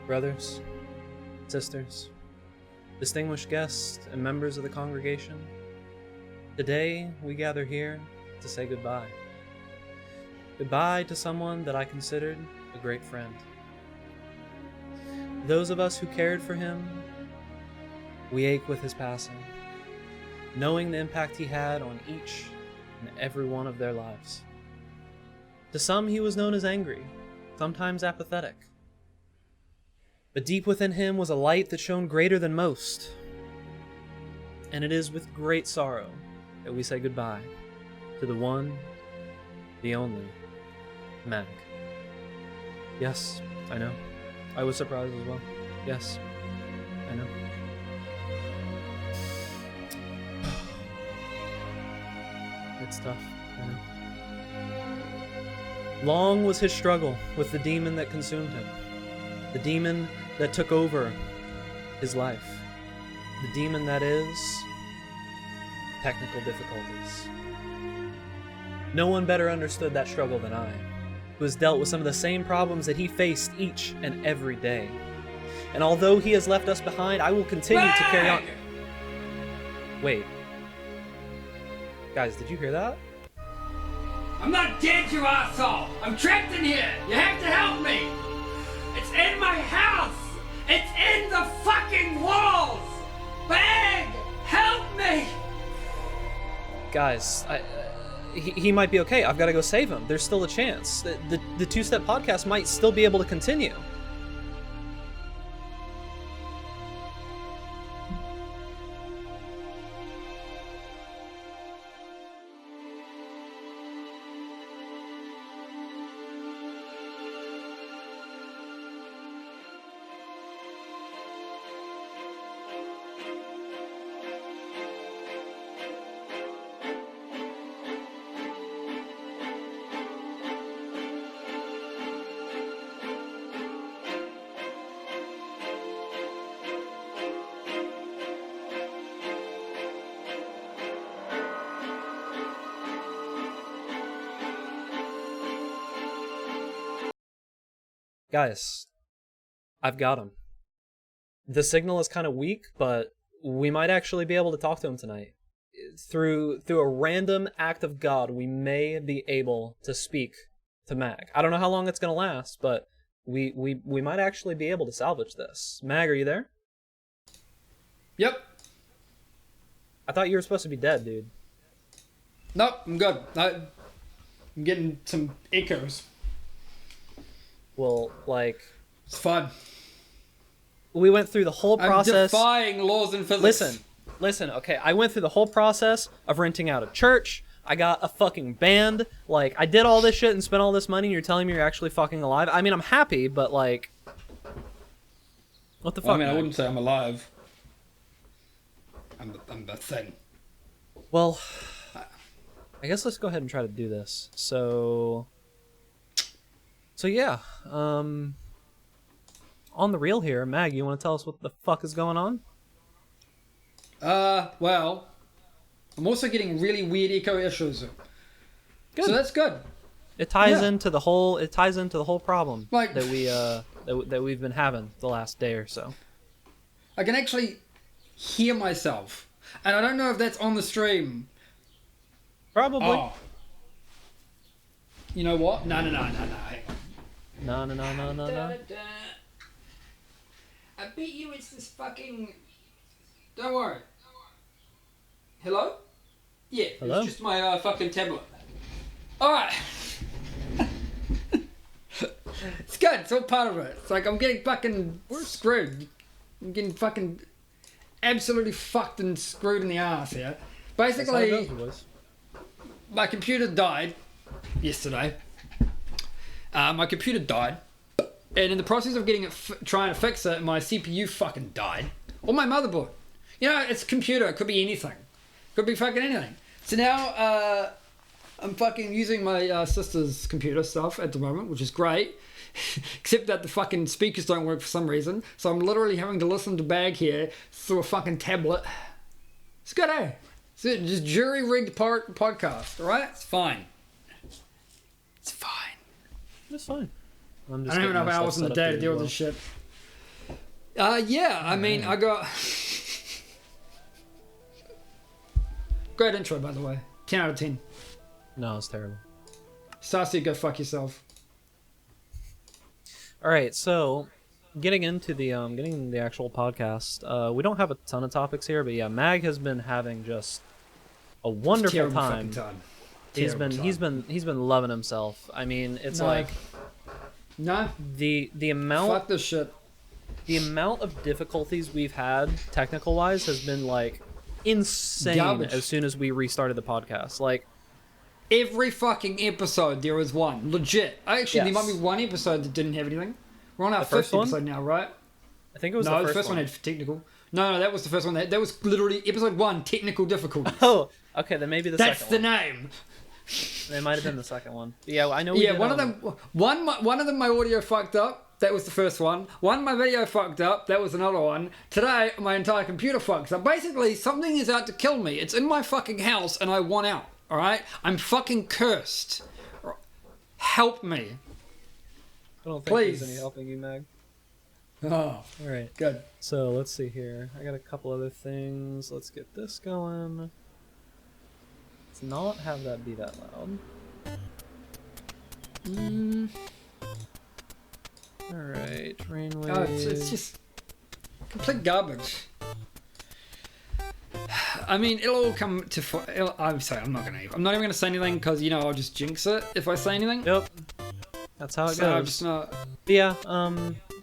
brothers, sisters, distinguished guests, and members of the congregation, today we gather here to say goodbye. Goodbye to someone that I considered a great friend. Those of us who cared for him, we ache with his passing, knowing the impact he had on each and every one of their lives. To some, he was known as angry, sometimes apathetic. But deep within him was a light that shone greater than most. And it is with great sorrow that we say goodbye to the one, the only, Mag. Yes, I know. I was surprised as well. Yes, I know. It's tough, I know. Long was his struggle with the demon that consumed him. The demon that took over his life. The demon that is technical difficulties. No one better understood that struggle than I, who has dealt with some of the same problems that he faced each and every day. And although he has left us behind, I will continue to carry on. Wait. Guys, did you hear that? I'm not dead, you asshole! I'm trapped in here! You have to help me! It's in my house! It's in the fucking walls! Bag! Help me! Guys, he might be okay. I've got to go save him. There's still a chance. The Two-Step Podcast might still be able to continue. Guys, I've got him. The signal is kind of weak, but we might actually be able to talk to him tonight. Through a random act of God, we may be able to speak to Mag. I don't know how long it's going to last, but we might actually be able to salvage this. Mag, are you there? Yep. I thought you were supposed to be dead, dude. Nope, I'm good. I'm getting some echoes. Well, like... It's fun. We went through the whole process... I'm defying laws in physics. Listen, okay, I went through the whole process of renting out a church. I got a fucking band. Like, I did all this shit and spent all this money and you're telling me you're actually fucking alive? I mean, I'm happy, but like... What the fuck, I mean, man? I wouldn't say I'm alive. I'm the thing. Well, I guess let's go ahead and try to do this. So yeah, on the real here, Mag, you want to tell us what the fuck is going on? Well, I'm also getting really weird echo issues. Good. So that's good. It ties into the whole. It ties into the whole problem Like, that we that we've been having the last day or so. I can actually hear myself, and I don't know if that's on the stream. Probably. Oh. You know what? No. Hang on. No. I bet you it's this fucking... Don't worry. Hello? Yeah, Hello? it's just my fucking tablet. Alright. It's good, it's all part of it. It's like I'm getting fucking screwed. I'm getting fucking absolutely fucked and screwed in the ass here. Basically, my computer died yesterday. My computer died, and in the process of getting it, trying to fix it, my CPU fucking died, or my motherboard. You know, it's a computer. It could be anything. Could be fucking anything. So now I'm fucking using my sister's computer stuff at the moment, which is great. Except that the fucking speakers don't work for some reason. So I'm literally having to listen to Bag here through a fucking tablet. It's good, eh? It's just jury-rigged podcast, alright? It's fine. It's fine. It's fine. I don't have enough hours in the day to deal with this shit. Yeah, I mean, I got... Great intro, by the way. 10 out of 10. No, it's terrible. Stacy, go fuck yourself. All right, so getting into the actual podcast, we don't have a ton of topics here, but yeah, Mag has been having just a wonderful time. He's been loving himself. I mean, it's the amount. Fuck this shit. The amount of difficulties we've had technical wise has been like insane. Garbage. As soon as we restarted the podcast, like every fucking episode there was one legit. Actually, there might be one episode that didn't have anything. We're on our first episode now, right? I think it was the first one had technical. No, that was the first one. That was literally episode 1, technical difficulties. Oh, okay, then maybe that's second the one. Name. It might have been the second one. Yeah, I know. One of them. One of them, my audio fucked up. That was the first one. One, my video fucked up. That was another one. Today, my entire computer fucks up. Basically, something is out to kill me. It's in my fucking house, and I want out. All right, I'm fucking cursed. Help me. I don't think there's any helping you, Mag. Oh, all right, good. So let's see here. I got a couple other things. Let's get this going. Let's not have that be that loud. All right, rainway. Oh, it's just complete garbage. I mean, it'll all come to. I'm sorry, I'm not even gonna say anything because I'll just jinx it if I say anything. Yep. That's how it goes. I'm just not. Yeah.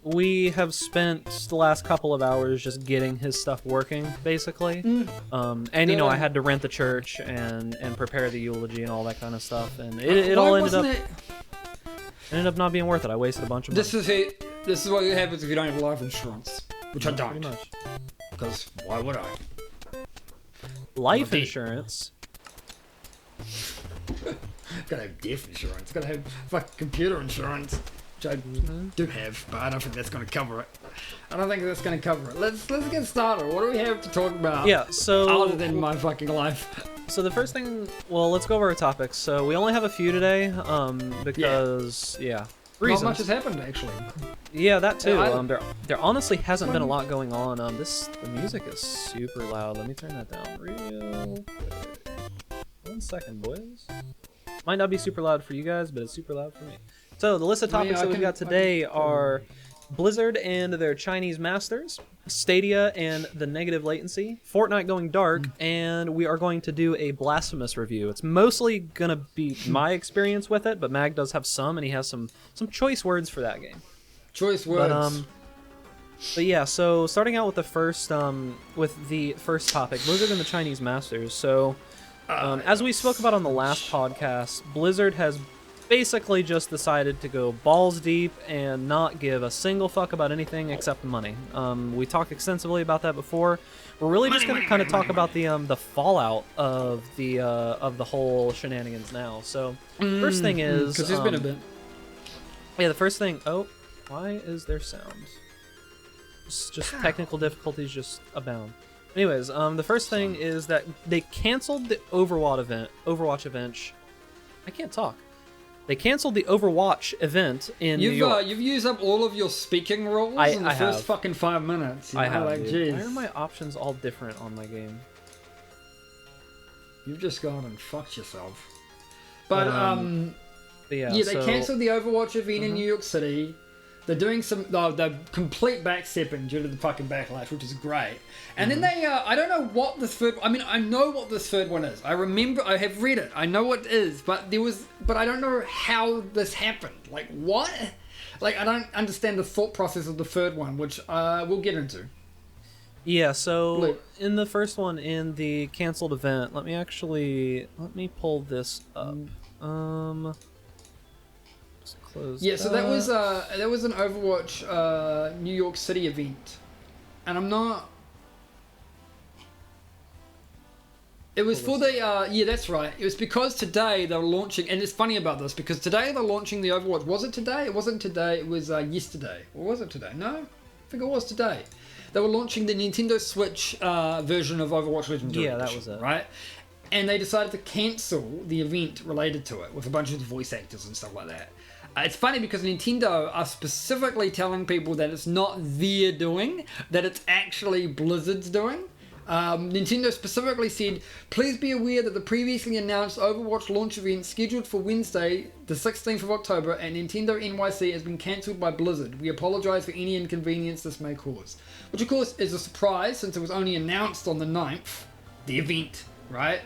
We have spent the last couple of hours just getting his stuff working, basically. And I had to rent the church and prepare the eulogy and all that kind of stuff, and it all ended up not being worth it. I wasted a bunch of money. This is what happens if you don't have life insurance, which I don't. Pretty much. Because why would I? Life insurance. Gotta have death insurance. Gotta have fucking computer insurance, which I do have, but I don't think that's gonna cover it. Let's get started. What do we have to talk about? Yeah. So other than my fucking life. So the first thing, let's go over our topics. So we only have a few today, because reasons. Not much has happened actually. Yeah, that too. There honestly hasn't been a lot going on. The music is super loud. Let me turn that down real quick. 1 second, boys. Might not be super loud for you guys, but it's super loud for me. So the list of topics that we've got today are Blizzard and their Chinese masters, Stadia and the negative latency, Fortnite going dark, and we are going to do a Blasphemous review. It's mostly going to be my experience with it, but Mag does have some, and he has some choice words for that game. Choice words. But yeah, so starting out with the first topic, Blizzard and the Chinese masters. So as we spoke about on the last podcast, Blizzard has basically just decided to go balls deep and not give a single fuck about anything except the money. We talked extensively about that before. We're really just going to kind of talk about the fallout of the whole shenanigans now. So first thing is, because there's been a bit. Yeah, the first thing. Oh, why is there sound? Just technical difficulties just abound. Anyways, the first thing is that they canceled the Overwatch event. I can't talk. They canceled the Overwatch event in New York. You've used up all of your speaking roles in the first fucking 5 minutes. I have. Like, Why are my options all different on my game? You've just gone and fucked yourself. But yeah, they canceled the Overwatch event in New York City. They're doing they're complete backstepping due to the fucking backlash, which is great. And then they, I don't know what this third. I mean, I know what this third one is. I have read it. I know what it is, but I don't know how this happened. Like what? Like I don't understand the thought process of the third one, which we'll get into. Yeah. So in the first one, in the canceled event, let me pull this up. Yeah, so that was an Overwatch New York City event, and I'm not. It was for the yeah, that's right. It was because today they were launching, and it's funny about this because today they're launching the Overwatch. Was it today? It wasn't today. It was yesterday. Or was it today? No, I think it was today. They were launching the Nintendo Switch version of Overwatch Legendary. Yeah, that was it. Right. And they decided to cancel the event related to it with a bunch of the voice actors and stuff like that. It's funny because Nintendo are specifically telling people that it's not their doing, that it's actually Blizzard's doing. Nintendo specifically said, please be aware that the previously announced Overwatch launch event scheduled for Wednesday, the 16th of October at Nintendo NYC has been cancelled by Blizzard. We apologise for any inconvenience this may cause. Which of course is a surprise since it was only announced on the 9th, the event, right?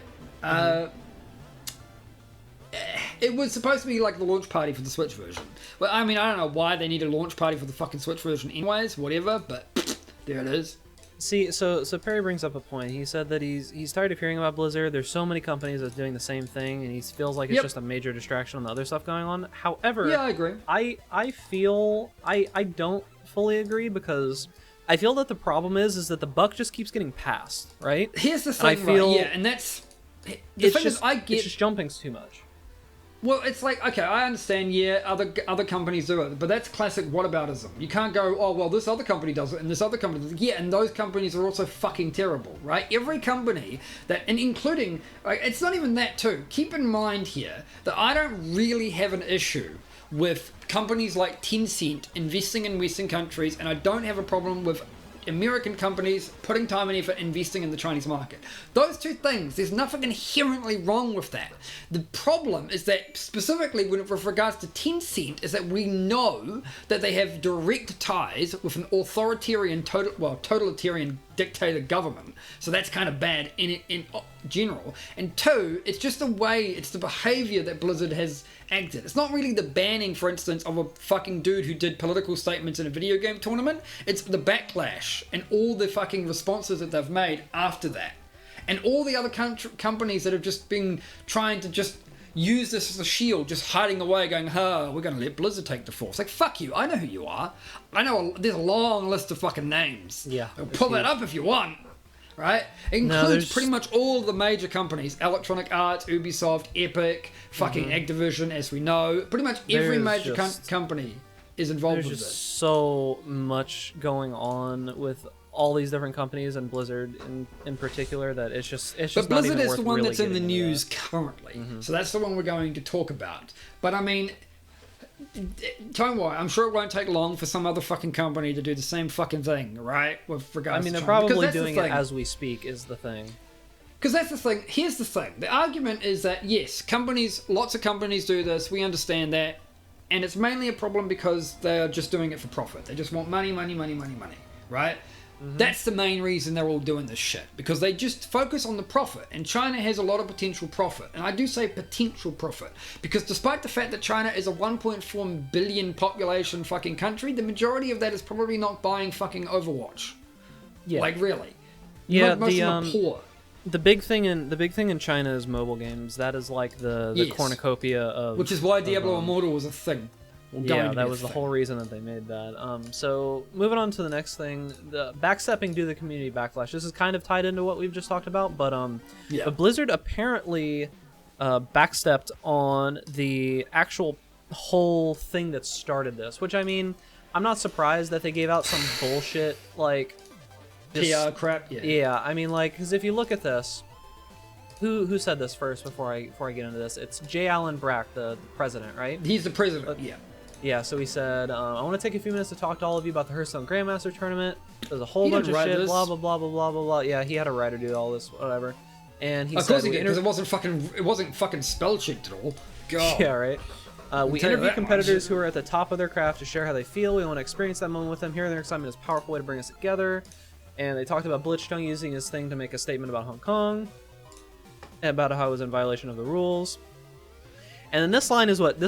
It was supposed to be like the launch party for the Switch version. Well, I mean, I don't know why they need a launch party for the fucking Switch version anyways, whatever, but there it is. See, so Perry brings up a point. He said that he's tired of hearing about Blizzard. There's so many companies that's doing the same thing, and he feels like it's just a major distraction on the other stuff going on. However, yeah, I agree. I feel I don't fully agree because I feel that the problem is that the buck just keeps getting passed, right? Here's the thing, and that's the thing is it's just jumping too much. Well, it's like, okay, I understand, yeah, other companies do it, but that's classic whataboutism. You can't go, oh, well, this other company does it, and this other company does it. Yeah, and those companies are also fucking terrible, right? Every company, and including, it's not even that too. Keep in mind here that I don't really have an issue with companies like Tencent investing in Western countries, and I don't have a problem with American companies putting time and effort investing in the Chinese market. Those two things, there's nothing inherently wrong with that. The problem is that specifically with regards to Tencent is that we know that they have direct ties with an authoritarian, totalitarian dictator government. So that's kind of bad in general. And two, it's just the way, it's the behavior that Blizzard has acted. It's not really the banning, for instance, of a fucking dude who did political statements in a video game tournament. It's the backlash and all the fucking responses that they've made after that. And all the other companies that have just been trying to just use this as a shield, just hiding away, going, we're going to let Blizzard take the force. Like, fuck you, I know who you are. I know there's a long list of fucking names. Yeah. I'll pull that up if you want. Right? It includes pretty much all the major companies. Electronic Arts, Ubisoft, Epic, fucking Activision, as we know. Pretty much every major company is involved with this. There's just so much going on with all these different companies and Blizzard in particular that it's just but Blizzard is the one that's in the news currently. So that's the one we're going to talk about. But I mean, don't worry, I'm sure it won't take long for some other fucking company to do the same fucking thing, right? With regards to they're China. probably doing it as we speak is the thing. Because that's the thing. Here's the thing. The argument is that, yes, lots of companies do this. We understand that. And it's mainly a problem because they're just doing it for profit. They just want money, right? That's the main reason they're all doing this shit. Because they just focus on the profit. And China has a lot of potential profit. And I do say potential profit. Because despite the fact that China is a 1.4 billion population fucking country, the majority of that is probably not buying fucking Overwatch. Yeah. Like, really. Yeah, most of them are poor. The big thing in China is mobile games. That is like the cornucopia of... Which is why Diablo Immortal was a thing. Yeah, that was the whole reason that they made that. So, moving on to the next thing, the backstepping due to the community backlash. This is kind of tied into what we've just talked about, but Blizzard apparently backstepped on the actual whole thing that started this, which, I mean, I'm not surprised that they gave out some bullshit, like... PR crap, yeah. Yeah, I mean, like, because if you look at this, who said this first before I get into this? It's J. Allen Brack, the president, right? He's the president, yeah. Yeah, so he said, I want to take a few minutes to talk to all of you about the Hearthstone Grandmaster Tournament. There's a whole bunch of shit, blah, blah, blah, blah, blah, blah, blah. Yeah, he had a writer do all this, whatever. And he said... Of course he did, because it wasn't fucking spell-checked at all. God. Yeah, right? We interview competitors who are at the top of their craft to share how they feel. We want to experience that moment with them. Hearing their excitement is a powerful way to bring us together. And they talked about Blitzchung using his thing to make a statement about Hong Kong. And about how it was in violation of the rules. And then this line is what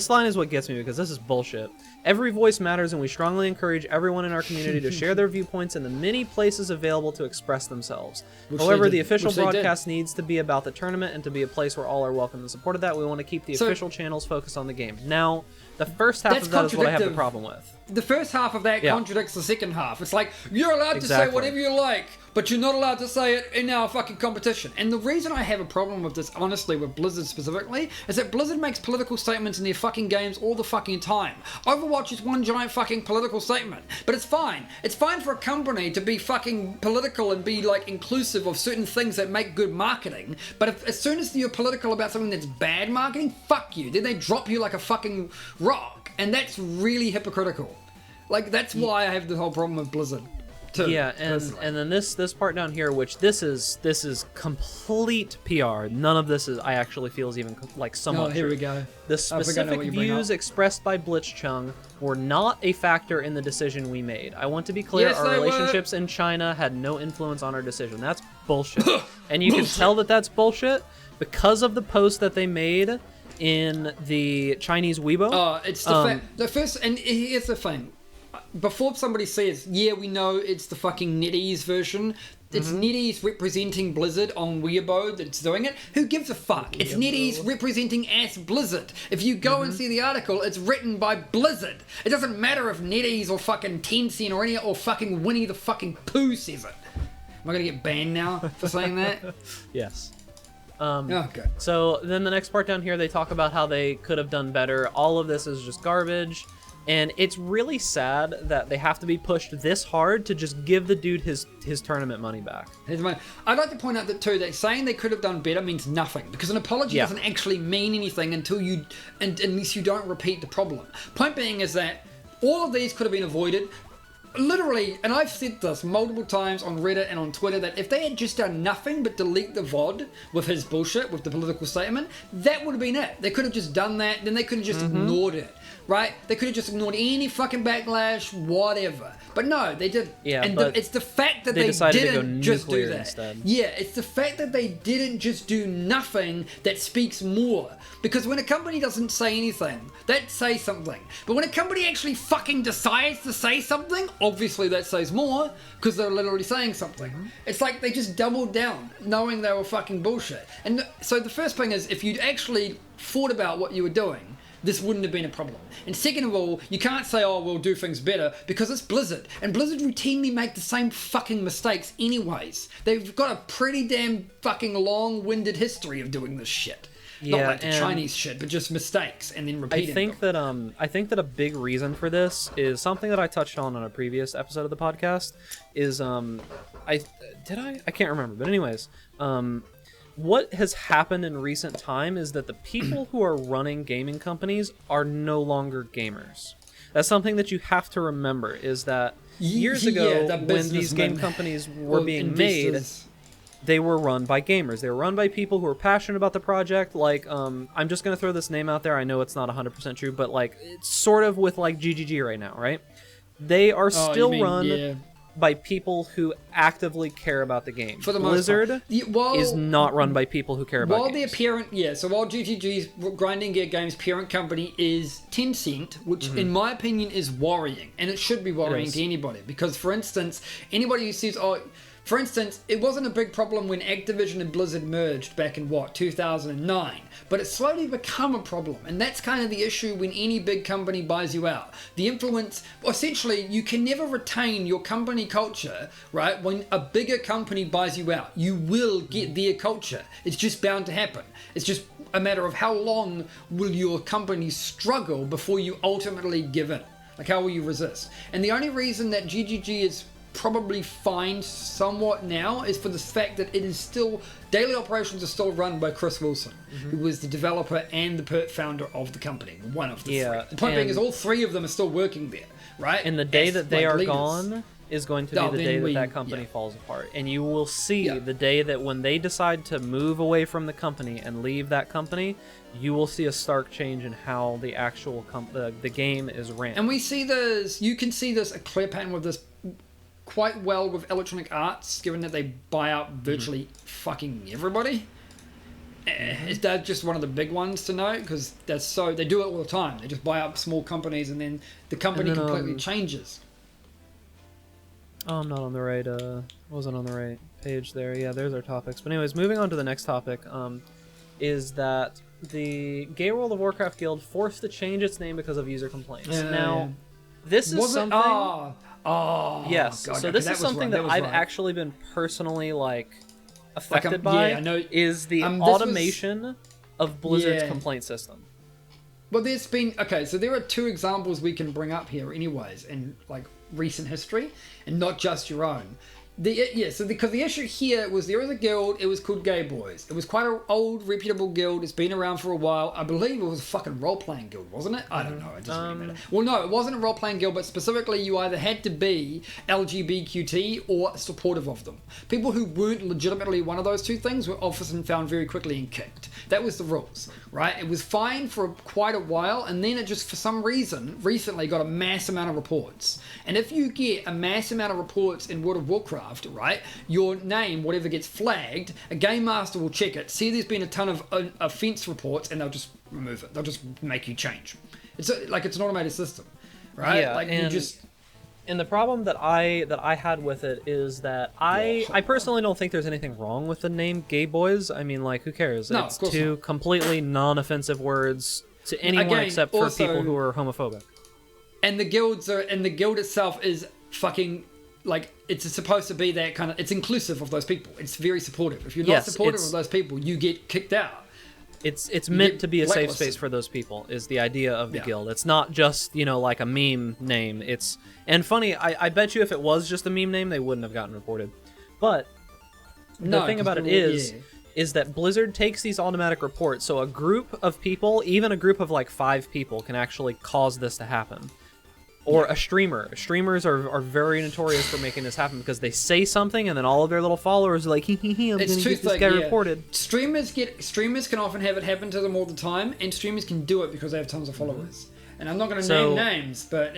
gets me, because this is bullshit. Every voice matters, and we strongly encourage everyone in our community to share their viewpoints in the many places available to express themselves. However, the official broadcast needs to be about the tournament and to be a place where all are welcome and supported that. We want to keep the official channels focused on the game. Now, the first half of that is what I have the problem with. The first half of that contradicts the second half. It's like, you're allowed to say whatever you like, but you're not allowed to say it in our fucking competition. And the reason I have a problem with this, honestly, with Blizzard specifically, is that Blizzard makes political statements in their fucking games all the fucking time. Overwatch is one giant fucking political statement. But it's fine. It's fine for a company to be fucking political and be, like, inclusive of certain things that make good marketing. But as soon as you're political about something that's bad marketing, fuck you. Then they drop you like a fucking rock. and that's really hypocritical. Like, that's why I have the whole problem with Blizzard. Too, yeah, and then this part down here, which this is complete PR. None of this is I actually feel is even like somewhat. Oh, here true. we go. The specific views expressed by Blitzchung were not a factor in the decision we made. I want to be clear, our relationships in China had no influence on our decision. That's bullshit. And you can tell that that's bullshit because of the post that they made in the Chinese Weibo. Oh, it's the first, and here's the thing. Before somebody says, yeah, we know it's the fucking NetEase version, it's NetEase representing Blizzard on Weibo that's doing it. Who gives a fuck? It's NetEase representing as Blizzard. If you go and see the article, it's written by Blizzard. It doesn't matter if NetEase or fucking Tencent or any or fucking Winnie the fucking Pooh says it. Am I gonna get banned now for saying that? Yes. Okay. So then the next part down here, they talk about how they could have done better. All of this is just garbage. And it's really sad that they have to be pushed this hard to just give the dude his tournament money back. I'd like to point out that too, that saying they could have done better means nothing, because an apology doesn't actually mean anything unless you don't repeat the problem. Point being is that all of these could have been avoided. Literally, and I've said this multiple times on Reddit and on Twitter, that if they had just done nothing but delete the VOD with his bullshit, with the political statement, that would have been it. They could have just done that, then they could have just ignored it, right? They could have just ignored any fucking backlash, whatever. But no, they did. Yeah, and but it's the fact that they didn't just do that. Instead. Yeah, it's the fact that they didn't just do nothing that speaks more. Because when a company doesn't say anything, that says something. But when a company actually fucking decides to say something, obviously that says more, because they're literally saying something. It's like they just doubled down, knowing they were fucking bullshit. And so the first thing is, if you'd actually thought about what you were doing, this wouldn't have been a problem. And second of all, you can't say, oh, we'll do things better, because it's Blizzard. And Blizzard routinely make the same fucking mistakes anyways. They've got a pretty damn fucking long-winded history of doing this shit. Yeah, not like the Chinese shit, but just mistakes and then repeating them. I think that a big reason for this is something that I touched on a previous episode of the podcast. Is I can't remember, but anyways, what has happened in recent time is that the people who are running gaming companies are no longer gamers. That's something that you have to remember. Is that years ago when these game companies were being made, they were run by gamers. They were run by people who were passionate about the project. Like, I'm just going to throw this name out there. I know it's not 100% true, but like, it's sort of with like GGG right now, right? They are still run by people who actively care about the game. For the Blizzard is not run by people who care about games. While GGG's Grinding Gear Games parent company is Tencent, which in my opinion is worrying, and it should be worrying to anybody, because for instance, anybody who says, for instance, it wasn't a big problem when Activision and Blizzard merged back in 2009, but it's slowly become a problem, and that's kind of the issue when any big company buys you out. The influence, essentially, you can never retain your company culture, right? When a bigger company buys you out, you will get their culture. It's just bound to happen. It's just a matter of how long will your company struggle before you ultimately give in. Like, how will you resist? And the only reason that GGG is probably fine somewhat now is for the fact that it is still, daily operations are still run by Chris Wilson, who was the developer and the founder of the company, one of the three. The point being is all three of them are still working there, right? And the day that they are gone is going to be the day that company falls apart. And you will see the day that when they decide to move away from the company and leave that company, you will see a stark change in how the actual the game is ran. And we see this, you can see this, a clear pattern with this quite well with Electronic Arts, given that they buy out virtually fucking everybody. That's just one of the big ones to know, because they do it all the time. They just buy up small companies, and then the company completely changes. Oh, I'm not on the right. Wasn't on the right page there. Yeah, there's our topics. But anyways, moving on to the next topic, is that the Gay World of Warcraft Guild forced to change its name because of user complaints. This is something. Yes. God, so this is something that I've actually been personally affected by. Is the automation of Blizzard's complaint system. Well, there's been so there are two examples we can bring up here, anyways, in recent history, and not just your own. Because the issue here was there was a guild, it was called Gay Boys. It was quite an old, reputable guild. It's been around for a while. I believe it was a fucking role-playing guild, wasn't it? I don't know. It doesn't really matter. Well, no, it wasn't a role-playing guild, but specifically you either had to be LGBTQT or supportive of them. People who weren't legitimately one of those two things were often found very quickly and kicked. That was the rules, right? It was fine for quite a while, and then it just, for some reason, recently got a mass amount of reports. And if you get a mass amount of reports in World of Warcraft, right, your name, whatever gets flagged, a game master will check it, see there's been a ton of offense reports, and they'll just remove it. They'll just make you change. It's it's an automated system, right? Yeah, and the problem that I had with it is that I personally don't think there's anything wrong with the name Gay Boys. I mean, like, who cares? No, it's two completely non-offensive words to anyone except for people who are homophobic. And the guild itself is fucking, like, it's supposed to be that kind of, it's inclusive of those people. It's very supportive. If you're not supportive of those people, you get kicked out. It's meant to be a safe space for those people, is the idea of the guild. It's not just, like a meme name. And funny, I bet you if it was just a meme name, they wouldn't have gotten reported. But the thing about it is that Blizzard takes these automatic reports, so a group of people, even a group of like 5 people, can actually cause this to happen. Or a streamer. Streamers are very notorious for making this happen because they say something and then all of their little followers are like, I'm gonna get this guy reported. Streamers can often have it happen to them all the time, and streamers can do it because they have tons of followers. And I'm not going to name names, but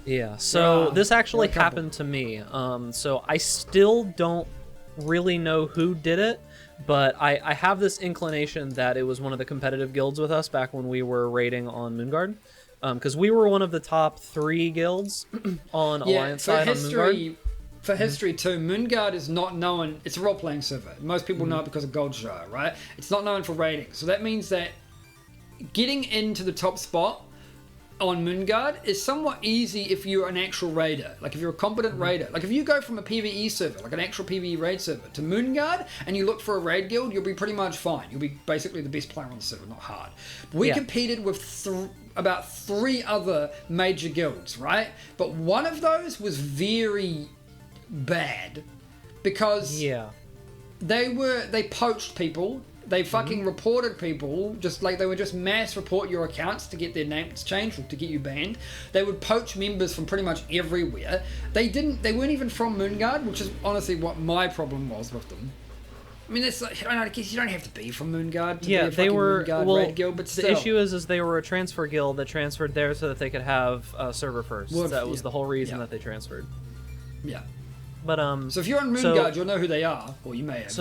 yeah. So this actually happened to me. So I still don't really know who did it, but I have this inclination that it was one of the competitive guilds with us back when we were raiding on Moonguard. Because we were one of the top 3 guilds on Alliance side on Moonguard. For history too, Moonguard is not known. It's a role-playing server. Most people know it because of Goldshire, right? It's not known for raiding. So that means that getting into the top spot on Moonguard is somewhat easy if you're an actual raider. Like if you're a competent raider. Like if you go from a PvE server, like an actual PvE raid server, to Moonguard and you look for a raid guild, you'll be pretty much fine. You'll be basically the best player on the server, not hard. We competed with about 3 other major guilds, right? But one of those was very bad because they poached people. They fucking reported people, just like they would just mass report your accounts to get their names changed or to get you banned. They would poach members from pretty much everywhere. They weren't even from Moonguard, which is honestly what my problem was with them. I mean, that's like, I guess you don't have to be from Moonguard to be a fucking Moonguard raid guild, but still. The issue is they were a transfer guild that transferred there so that they could have server first. That was the whole reason that they transferred. Yeah. But so if you're on Moonguard, you'll know who they are. Or you may have, if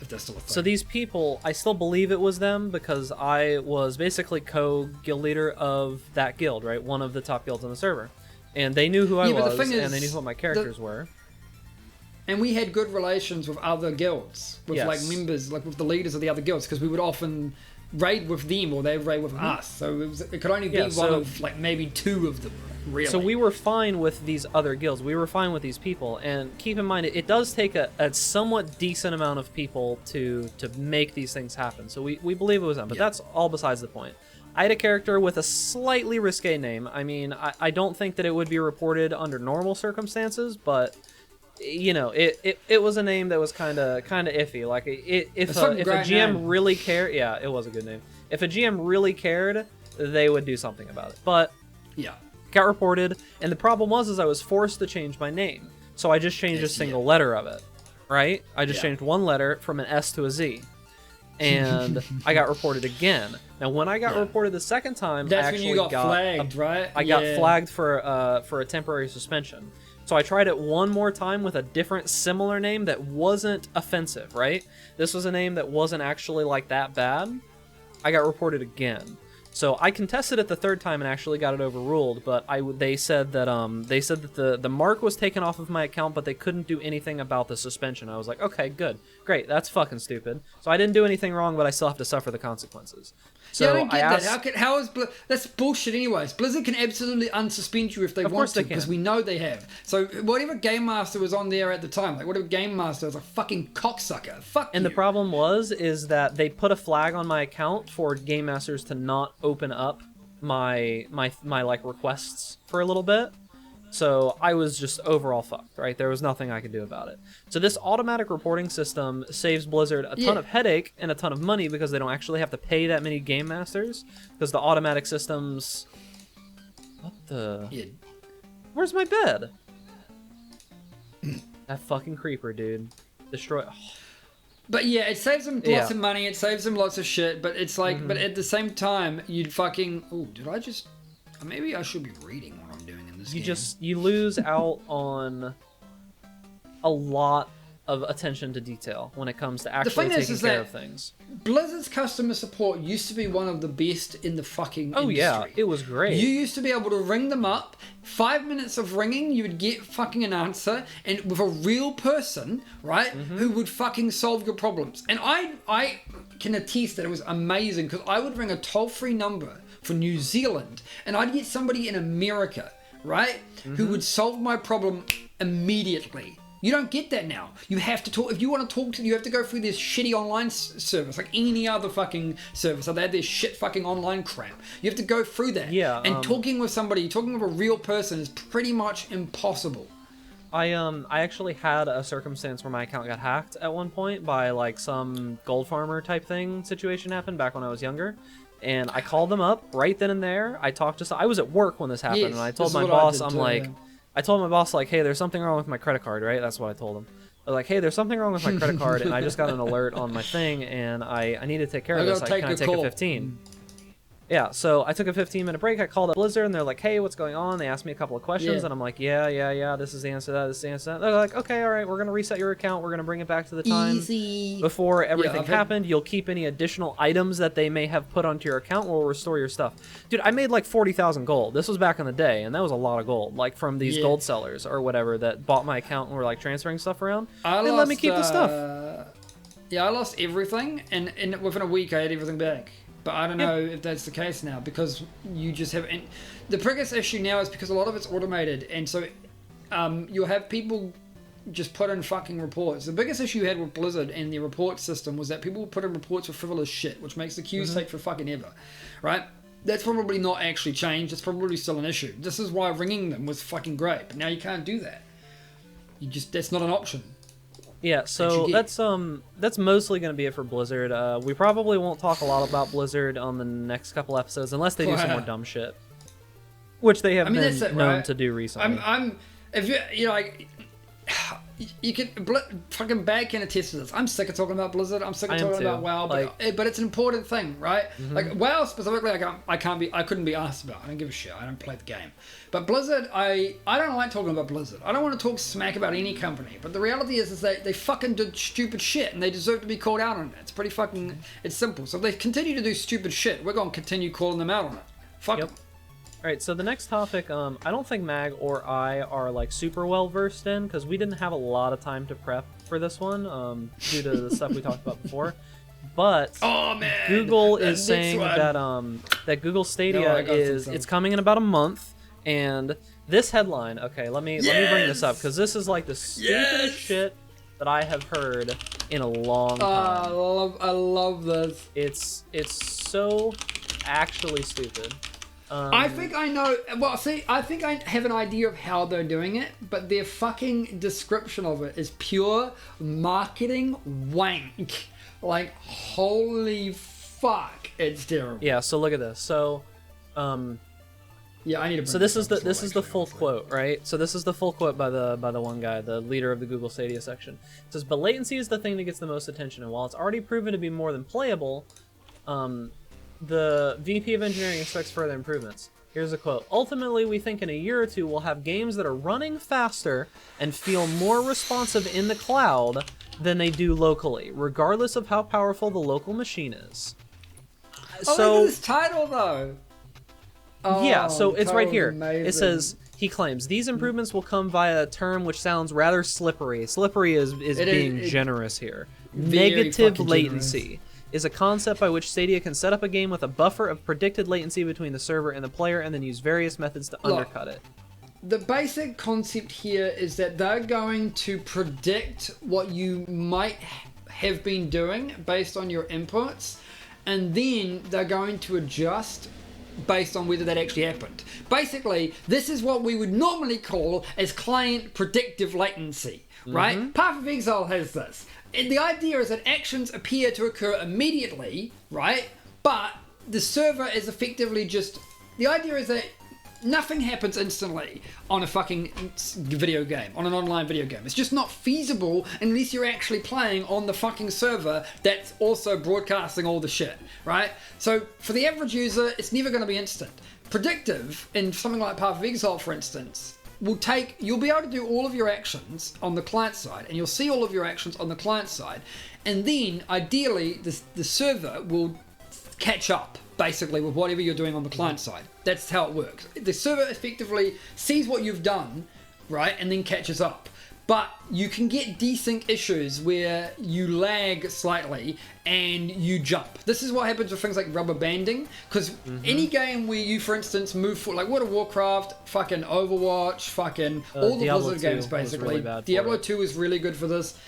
they're still a thing. So these people, I still believe it was them because I was basically co-guild leader of that guild, right? One of the top guilds on the server. And they knew who I was, and they knew what my characters were. And we had good relations with other guilds, with like members, like with the leaders of the other guilds, because we would often raid with them or they'd raid with us. So it could only be one of like maybe 2 of them. Really? So we were fine with these other guilds. We were fine with these people. And keep in mind, it does take a somewhat decent amount of people to make these things happen. So we believe it was them. But that's all besides the point. I had a character with a slightly risque name. I mean, I don't think that it would be reported under normal circumstances, but it was a name that was kind of iffy. Like if a GM really cared, it was a good name. If a GM really cared, they would do something about it. But got reported, and the problem was I was forced to change my name. So I just changed a single letter of it, right? I just changed one letter from an S to a Z. And I got reported again. Now, when I got reported the second time, that's I actually when you got flagged, right? I got flagged for a temporary suspension. So I tried it one more time with a different similar name that wasn't offensive, right? This was a name that wasn't actually like that bad. I got reported again. So I contested it the 3rd time and actually got it overruled, but they said that the mark was taken off of my account, but they couldn't do anything about the suspension. I was like, okay, good, great, that's fucking stupid. So I didn't do anything wrong, but I still have to suffer the consequences. So I don't get that. How is that's bullshit anyways. Blizzard can absolutely unsuspend you if they want to, because we know they have. So whatever Game Master was on there at the time, like whatever Game Master was a fucking cocksucker. Fuck you. And the problem is that they put a flag on my account for Game Masters to not open up my like requests for a little bit. So I was just overall fucked, right? There was nothing I could do about it. So this automatic reporting system saves Blizzard a ton of headache and a ton of money because they don't actually have to pay that many game masters, because the automatic systems... What the... Yeah. Where's my bed? That fucking creeper, dude. Destroy... Oh. But yeah, it saves them lots of money, it saves them lots of shit, but it's like, but at the same time, you'd fucking... Oh, did I just... Maybe I should be reading what I'm doing in this game. You lose out on a lot of attention to detail when it comes to actually taking care of things. Blizzard's customer support used to be one of the best in the fucking industry. Oh yeah, it was great. You used to be able to ring them up, 5 minutes of ringing, you would get fucking an answer, and with a real person, right, who would fucking solve your problems. And I can attest that it was amazing, because I would ring a toll-free number for New Zealand, and I'd get somebody in America, right, who would solve my problem immediately. You don't get that now. You have to talk, if you want to talk to, you have to go through this shitty online service, like any other fucking service. So they have this shit fucking online crap. You have to go through that. Yeah. And talking with somebody, talking with a real person is pretty much impossible. I actually had a circumstance where my account got hacked at one point by like some gold farmer type thing situation happened back when I was younger. And I called them up right then and there. I talked to I was at work when this happened, and I told my boss, I told my boss, like, hey, there's something wrong with my credit card, right? That's what I told him. I was like, hey, there's something wrong with my credit card, and I just got an alert on my thing, and I need to take care of this. Can I take a 15? Yeah, so I took a 15-minute break. I called up Blizzard, and they're like, hey, what's going on? They asked me a couple of questions, and I'm like, yeah, this is the answer to that, this is the answer to that. They're like, okay, all right, we're going to reset your account. We're going to bring it back to the time before everything happened. You'll keep any additional items that they may have put onto your account. We'll restore your stuff. Dude, I made like 40,000 gold. This was back in the day, and that was a lot of gold, like from these gold sellers or whatever that bought my account and were like transferring stuff around. They let me keep the stuff. Yeah, I lost everything, and within a week I had everything back. But I don't know if that's the case now, because you just have... And the biggest issue now is because a lot of it's automated, and so you'll have people just put in fucking reports. The biggest issue you had with Blizzard and the report system was that people put in reports for frivolous shit, which makes the queues take for fucking ever, right? That's probably not actually changed. It's probably still an issue. This is why ringing them was fucking great, but now you can't do that. That's not an option. Yeah, so that's mostly going to be it for Blizzard. We probably won't talk a lot about Blizzard on the next couple episodes unless they do some more dumb shit, which they have been known to do recently. If you know, like, you can fucking bag can attest to this. I'm sick of talking about Blizzard. I'm sick of talking about WoW, but it's an important thing, right? Like WoW specifically, I couldn't be asked about. I don't give a shit. I don't play the game. But Blizzard, I don't like talking about Blizzard. I don't want to talk smack about any company. But the reality is that they fucking did stupid shit, and they deserve to be called out on it. It's pretty fucking, it's simple. So if they continue to do stupid shit, we're going to continue calling them out on it. Fuck them. Alright, so the next topic, I don't think Mag or I are like super well versed in, because we didn't have a lot of time to prep for this one, due to the stuff we talked about before. But Google is saying that Google Stadia it's coming in about a month, and this headline, okay, let me bring this up, because this is like the stupidest shit that I have heard in a long time. I love this. It's so actually stupid. I think I know. Well, see, I think I have an idea of how they're doing it, but their fucking description of it is pure marketing wank. Like, holy fuck, it's terrible. Yeah. So look at this. So, yeah, I need to. So this is the full quote, right? So this is the full quote by the one guy, the leader of the Google Stadia section. It says, "But latency is the thing that gets the most attention, and while it's already proven to be more than playable, the VP of Engineering expects further improvements." Here's a quote. "Ultimately, we think in a year or two we'll have games that are running faster and feel more responsive in the cloud than they do locally, regardless of how powerful the local machine is." So, look at this title, though. Yeah, so it's right here. Amazing. It says, he claims, "These improvements will come via a term which sounds rather slippery." Slippery is being generous here. "Negative latency is a concept by which Stadia can set up a game with a buffer of predicted latency between the server and the player and then use various methods to undercut it." The basic concept here is that they're going to predict what you might have been doing based on your inputs, and then they're going to adjust based on whether that actually happened. Basically, this is what we would normally call as client predictive latency, right? Path of Exile has this. And the idea is that actions appear to occur immediately, right? But the server is effectively just... The idea is that nothing happens instantly on a fucking video game, on an online video game. It's just not feasible unless you're actually playing on the fucking server that's also broadcasting all the shit, right? So for the average user, it's never going to be instant. Predictive, in something like Path of Exile, for instance, you'll be able to do all of your actions on the client side, and you'll see all of your actions on the client side, and then ideally the server will catch up basically with whatever you're doing on the client side. That's how it works. The server effectively sees what you've done, right, and then catches up. But you can get desync issues where you lag slightly and you jump. This is what happens with things like rubber banding, because any game where you, for instance, move forward, like World of Warcraft, fucking Overwatch, fucking all the Diablo Blizzard games basically. Really Diablo 2 is really good for this.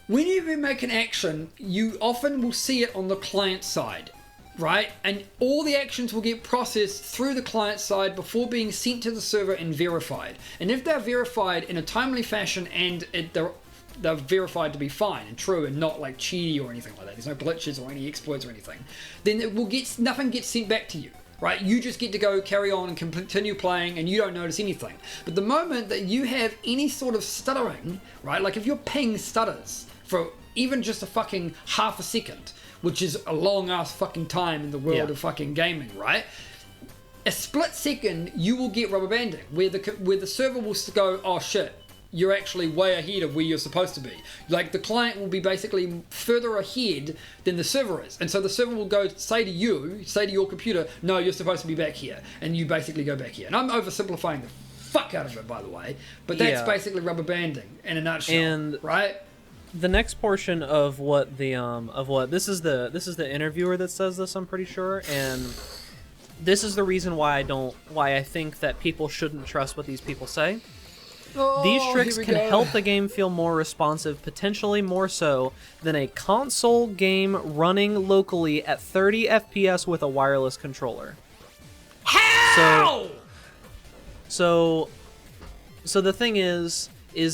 Whenever you make an action, you often will see it on the client side, right? And all the actions will get processed through the client side before being sent to the server and verified. And if they're verified in a timely fashion and they're verified to be fine and true and not like cheaty or anything like that, there's no glitches or any exploits or anything, then nothing gets sent back to you. Right, you just get to go carry on and continue playing, and you don't notice anything. But the moment that you have any sort of stuttering, right, like if your ping stutters for even just a fucking half a second, which is a long ass fucking time in the world of fucking gaming, right? A split second, you will get rubber banding, where the server will go, oh shit, you're actually way ahead of where you're supposed to be. Like the client will be basically further ahead than the server is. And so the server will say to your computer, no, you're supposed to be back here. And you basically go back here. And I'm oversimplifying the fuck out of it, by the way. But that's basically rubber banding in a nutshell, right? The next portion of what this is the interviewer that says this, I'm pretty sure, and this is the reason why I think that people shouldn't trust what these people say. These tricks can help the game feel more responsive, potentially more so than a console game running locally at 30 FPS with a wireless controller. How? So the thing is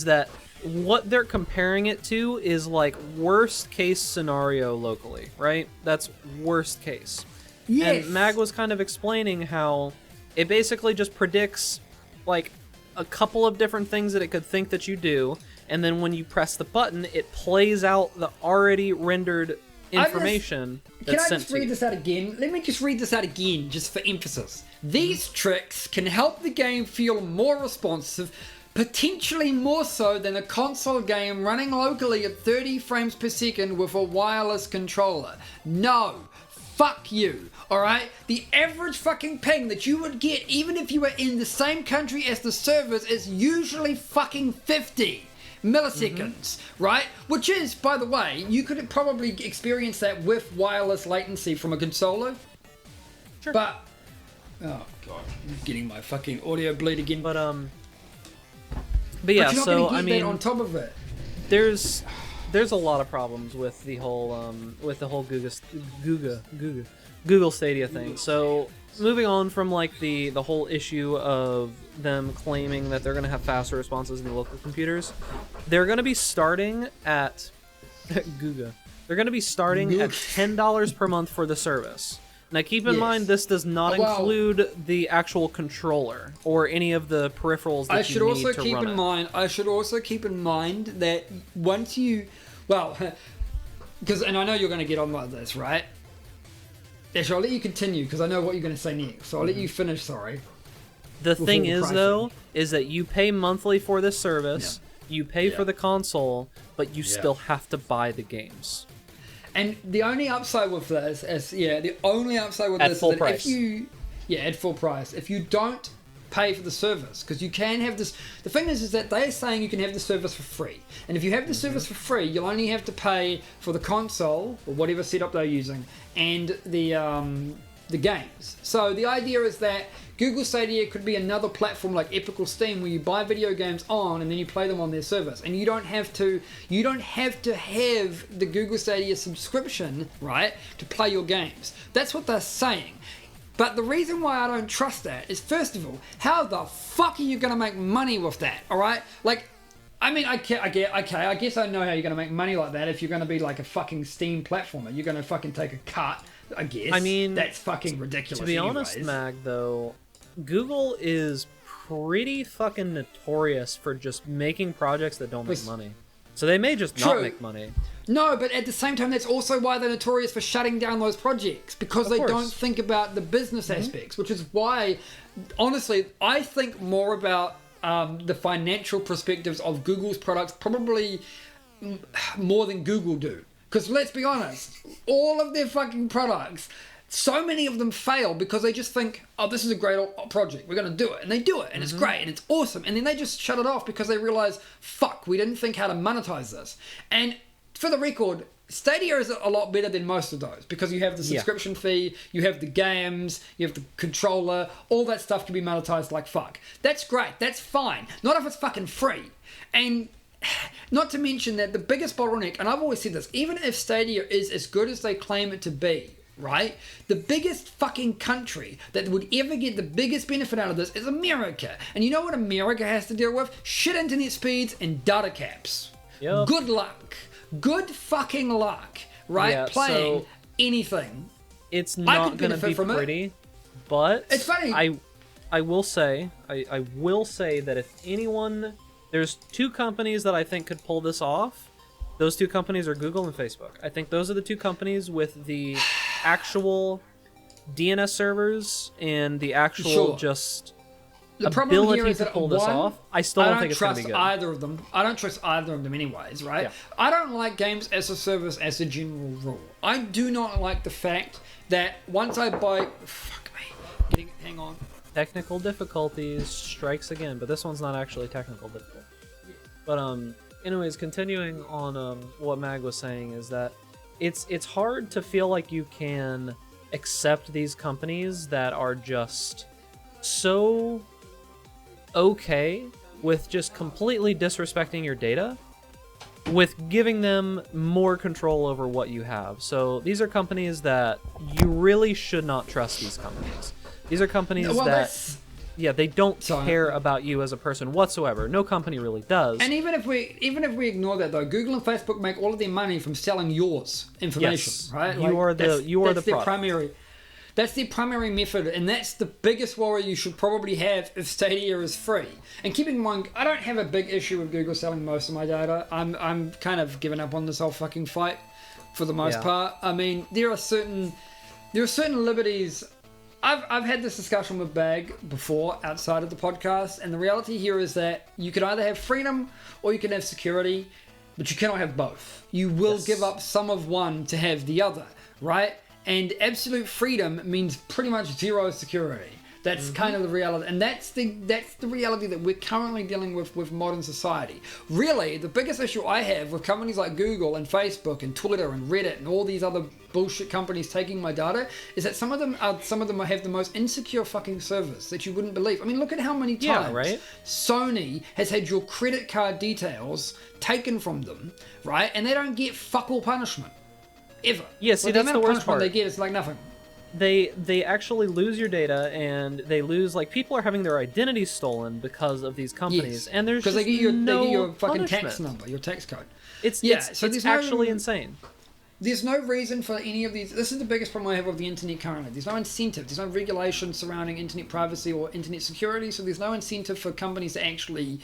that what they're comparing it to is like worst case scenario locally, right? That's worst case. Yes. And Mag was kind of explaining how it basically just predicts like a couple of different things that it could think that you do, and then when you press the button, it plays out the already rendered information that's sent to you. Can I just read this out again? Let me just read this out again, just for emphasis. These tricks can help the game feel more responsive, potentially more so than a console game running locally at 30 frames per second with a wireless controller. No. Fuck you, alright? The average fucking ping that you would get even if you were in the same country as the servers is usually fucking 50 milliseconds, right? Which is, by the way, you could probably experience that with wireless latency from a consoler. Sure. But, oh god, I'm getting my fucking audio bleed again. But yeah, but you're not so I mean, on top of it, there's a lot of problems with the whole Google Stadia thing. So moving on from like the whole issue of them claiming that they're going to have faster responses than the local computers, they're going to be starting at Google. They're going to be starting at $10 per month for the service. Now keep in mind this does not include the actual controller or any of the peripherals that you need to run it. I should also keep in mind that once you, because, and I know you're going to get on like this, right? Actually, I'll let you continue because I know what you're going to say next. So I'll let you finish, sorry. The thing is, though, is that you pay monthly for this service, you pay for the console, but you still have to buy the games. And the only upside with this is, the only upside with this is that if you, at full price, if you don't pay for the service, because you can have this, the thing is that they're saying you can have the service for free. And if you have the service for free, you'll only have to pay for the console, or whatever setup they're using, and the games. So the idea is that Google Stadia could be another platform like Epic or Steam where you buy video games on and then you play them on their service, and you don't have to have the Google Stadia subscription, right, to play your games. That's what they're saying. But the reason why I don't trust that is, first of all, how the fuck are you going to make money with that, all right? Like, I mean, I guess I know how you're going to make money like that if you're going to be like a fucking Steam platformer. You're going to fucking take a cut, I guess. I mean, that's fucking ridiculous. To be honest, Mag, though, Google is pretty fucking notorious for just making projects that don't make money. So they may just not make money. No, but at the same time, that's also why they're notorious for shutting down those projects, because they don't think about the business aspects, which is why, honestly, I think more about the financial perspectives of Google's products probably more than Google do. Because let's be honest, all of their fucking products, so many of them fail because they just think, oh, this is a great project, we're going to do it. And they do it, and it's great, and it's awesome. And then they just shut it off because they realize, fuck, we didn't think how to monetize this. And for the record, Stadia is a lot better than most of those because you have the subscription fee, you have the games, you have the controller, all that stuff can be monetized like fuck. That's great, that's fine. Not if it's fucking free. And not to mention that the biggest bottleneck, and I've always said this, even if Stadia is as good as they claim it to be, right? The biggest fucking country that would ever get the biggest benefit out of this is America. And you know what America has to deal with? Shit internet speeds and data caps. Yep. Good luck. Good fucking luck, right? Yeah, playing anything. It's not going to be pretty, but it's funny. I will say that if anyone, there's two companies that I think could pull this off. Those two companies are Google and Facebook. I think those are the two companies with the actual DNS servers and the actual just the problem ability here is to that pull this off. I still don't think it's going to be good. I don't trust either of them. I don't trust either of them anyways, right? Yeah. I don't like games as a service as a general rule. I do not like the fact that once I buy... Fuck me. Hang on. Technical difficulties strikes again, but this one's not actually technical difficult. But anyways, continuing on what Mag was saying is that it's hard to feel like you can accept these companies that are just so okay with just completely disrespecting your data with giving them more control over what you have. So these are companies that you really should not trust. These companies. These are companies they don't care about you as a person whatsoever. No company really does. And even if we ignore that though, Google and Facebook make all of their money from selling yours information, right? That's their primary. That's their primary method, and that's the biggest worry you should probably have if Stadia is free. And keep in mind, I don't have a big issue with Google selling most of my data. I'm kind of giving up on this whole fucking fight for the most part. I mean, there are certain liberties. I've had this discussion with Bag before outside of the podcast, and the reality here is that you could either have freedom or you can have security, but you cannot have both. You will give up some of one to have the other, right? And absolute freedom means pretty much zero security. That's kind of the reality, and that's the reality that we're currently dealing with modern society. Really, the biggest issue I have with companies like Google and Facebook and Twitter and Reddit and all these other bullshit companies taking my data is that some of them have the most insecure fucking servers that you wouldn't believe. I mean, look at how many times Sony has had your credit card details taken from them, right? And they don't get fuck all punishment. Ever. Yeah, see, that's the worst part. They get it's like nothing. They actually lose your data, and they lose, like, people are having their identities stolen because of these companies, and there's just they get your fucking punishment. tax number, your tax code. It's actually insane. There's no reason for any of these. This is the biggest problem I have with the internet currently. There's no incentive. There's no regulation surrounding internet privacy or internet security, so there's no incentive for companies to actually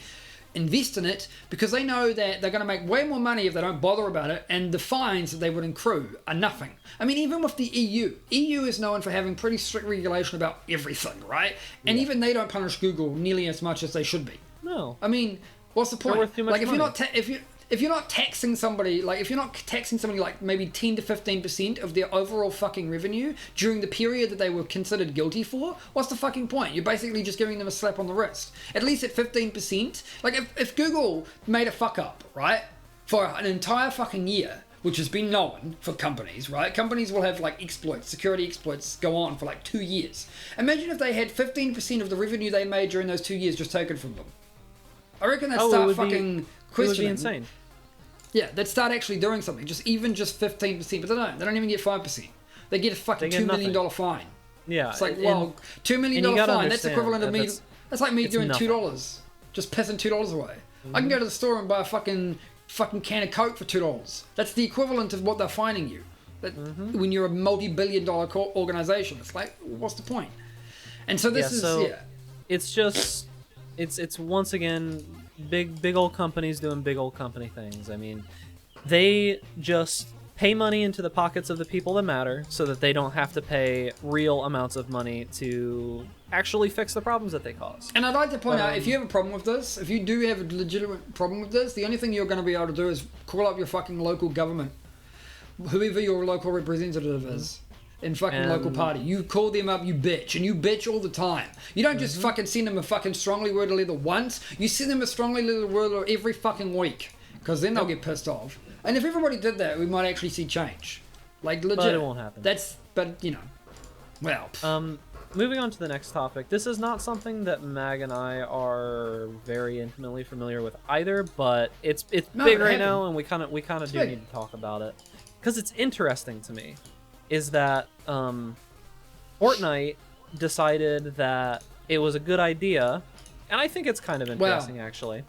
invest in it because they know that they're going to make way more money if they don't bother about it, and the fines that they would accrue are nothing. I mean, even with the EU is known for having pretty strict regulation about everything, right? And even they don't punish Google nearly as much as they should be. No. I mean, what's the point? They're worth too much money. If you're not taxing somebody, like maybe 10 to 15% of their overall fucking revenue during the period that they were considered guilty for, what's the fucking point? You're basically just giving them a slap on the wrist. At least at 15%. Like, if Google made a fuck up, right, for an entire fucking year, which has been known for companies, right? Companies will have, like, security exploits go on for, like, 2 years. Imagine if they had 15% of the revenue they made during those 2 years just taken from them. I reckon they'd start fucking... It would be insane. Yeah, they'd start actually doing something. Just 15%, but they don't. They don't even get 5%. They get a fucking $2 million fine. Yeah, it's like, well, $2 million fine. That's equivalent to me. That's like me doing $2, just pissing $2 away. I can go to the store and buy a fucking can of Coke for $2. That's the equivalent of what they're fining you. When you're a multi-billion-dollar organization, it's like, what's the point? And so this it's just, it's once again big old companies doing big old company things. I mean, they just pay money into the pockets of the people that matter so that they don't have to pay real amounts of money to actually fix the problems that they cause. And I'd like to point out, if you have a problem with this, if you do have a legitimate problem with this, the only thing you're going to be able to do is call up your fucking local government, whoever your local representative is in fucking local party. You call them up, you bitch, and you bitch all the time. You don't just fucking send them a fucking strongly worded letter once, you send them a strongly worded letter every fucking week, because then they'll get pissed off. And if everybody did that, we might actually see change. Like, legit. But it won't happen. But, you know, well. Moving on to the next topic. This is not something that Mag and I are very intimately familiar with either, but it's big right now, and we kind of do need to talk about it. Because it's interesting to me, is that Fortnite decided that it was a good idea, and I think it's kind of interesting, actually.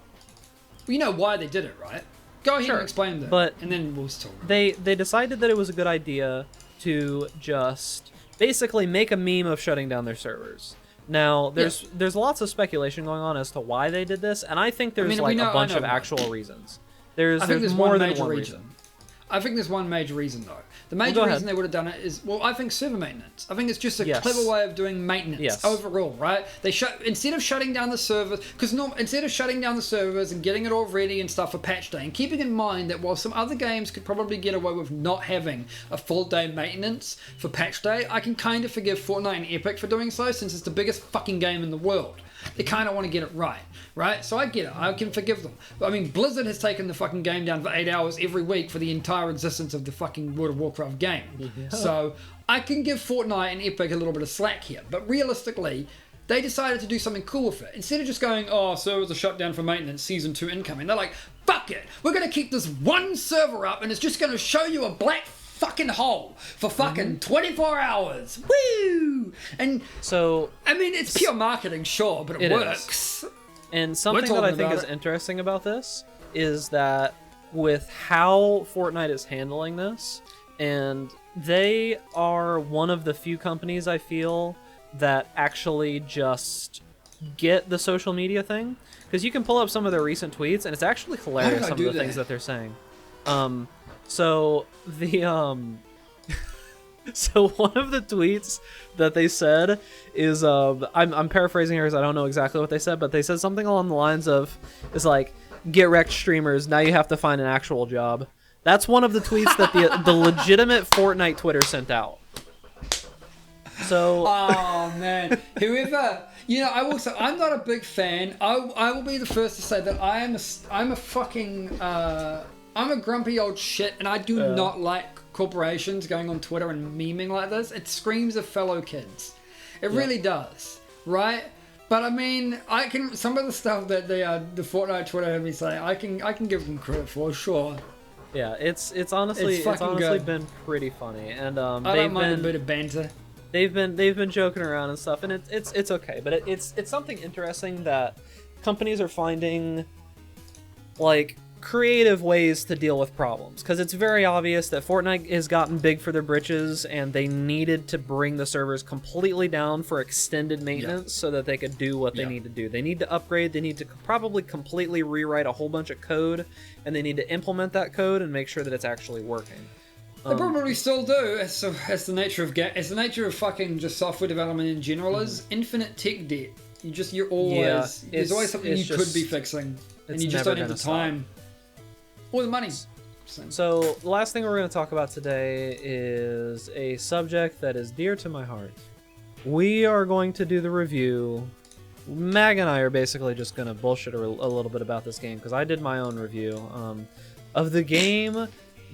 You know why they did it, right? Go ahead and explain that, and then we'll talk. They decided that it was a good idea to just basically make a meme of shutting down their servers. Now, there's lots of speculation going on as to why they did this, and I think there's a bunch of actual reasons. There's more than one reason. I think there's one major reason, though. The major reason they would have done it is, I think server maintenance. I think it's just a clever way of doing maintenance overall, right? They instead of shutting down the servers, instead of shutting down the servers and getting it all ready and stuff for patch day, and keeping in mind that while some other games could probably get away with not having a full day maintenance for patch day, I can kind of forgive Fortnite and Epic for doing so, since it's the biggest fucking game in the world. They kind of want to get it right? So I get it. I can forgive them. I mean, Blizzard has taken the fucking game down for 8 hours every week for the entire existence of the fucking World of Warcraft game. Yeah. So I can give Fortnite and Epic a little bit of slack here. But realistically, they decided to do something cool with it. Instead of just going, servers are shut down for maintenance, Season 2 incoming, they're like, fuck it. We're going to keep this one server up and it's just going to show you a black fucking hole for fucking 24 hours. Woo! And so, I mean, it's pure marketing, sure, but it works. And something that I think is interesting about this is that with how Fortnite is handling this, and they are one of the few companies I feel that actually just get the social media thing, because you can pull up some of their recent tweets and it's actually hilarious, some of the things that they're saying. So one of the tweets that they said is, I'm paraphrasing here because I don't know exactly what they said, but they said something along the lines of, it's like, get wrecked streamers, now you have to find an actual job. That's one of the tweets that the legitimate Fortnite Twitter sent out. So. Oh man, whoever, I'm not a big fan. I will be the first to say that I'm a fucking, I'm a grumpy old shit, and I do not like corporations going on Twitter and memeing like this. It screams of fellow kids. It really does, right? But I mean, some of the stuff that the Fortnite Twitter had me say, I can give them credit for, sure. Yeah, it's honestly been pretty funny, and I don't mind a bit of banter. They've been joking around and stuff, and it's okay, but it's something interesting that companies are finding, like, creative ways to deal with problems, because it's very obvious that Fortnite has gotten big for their britches and they needed to bring the servers completely down for extended maintenance so that they could do what they need to do. They need to upgrade, they need to probably completely rewrite a whole bunch of code, and they need to implement that code and make sure that it's actually working. They probably still do. As the nature of fucking just software development in general is infinite tech debt. You're always there's always something you could be fixing, and you just don't have the time. Or the money. So, the last thing we're going to talk about today is a subject that is dear to my heart. We are going to do the review. Mag and I are basically just going to bullshit a little bit about this game, because I did my own review of the game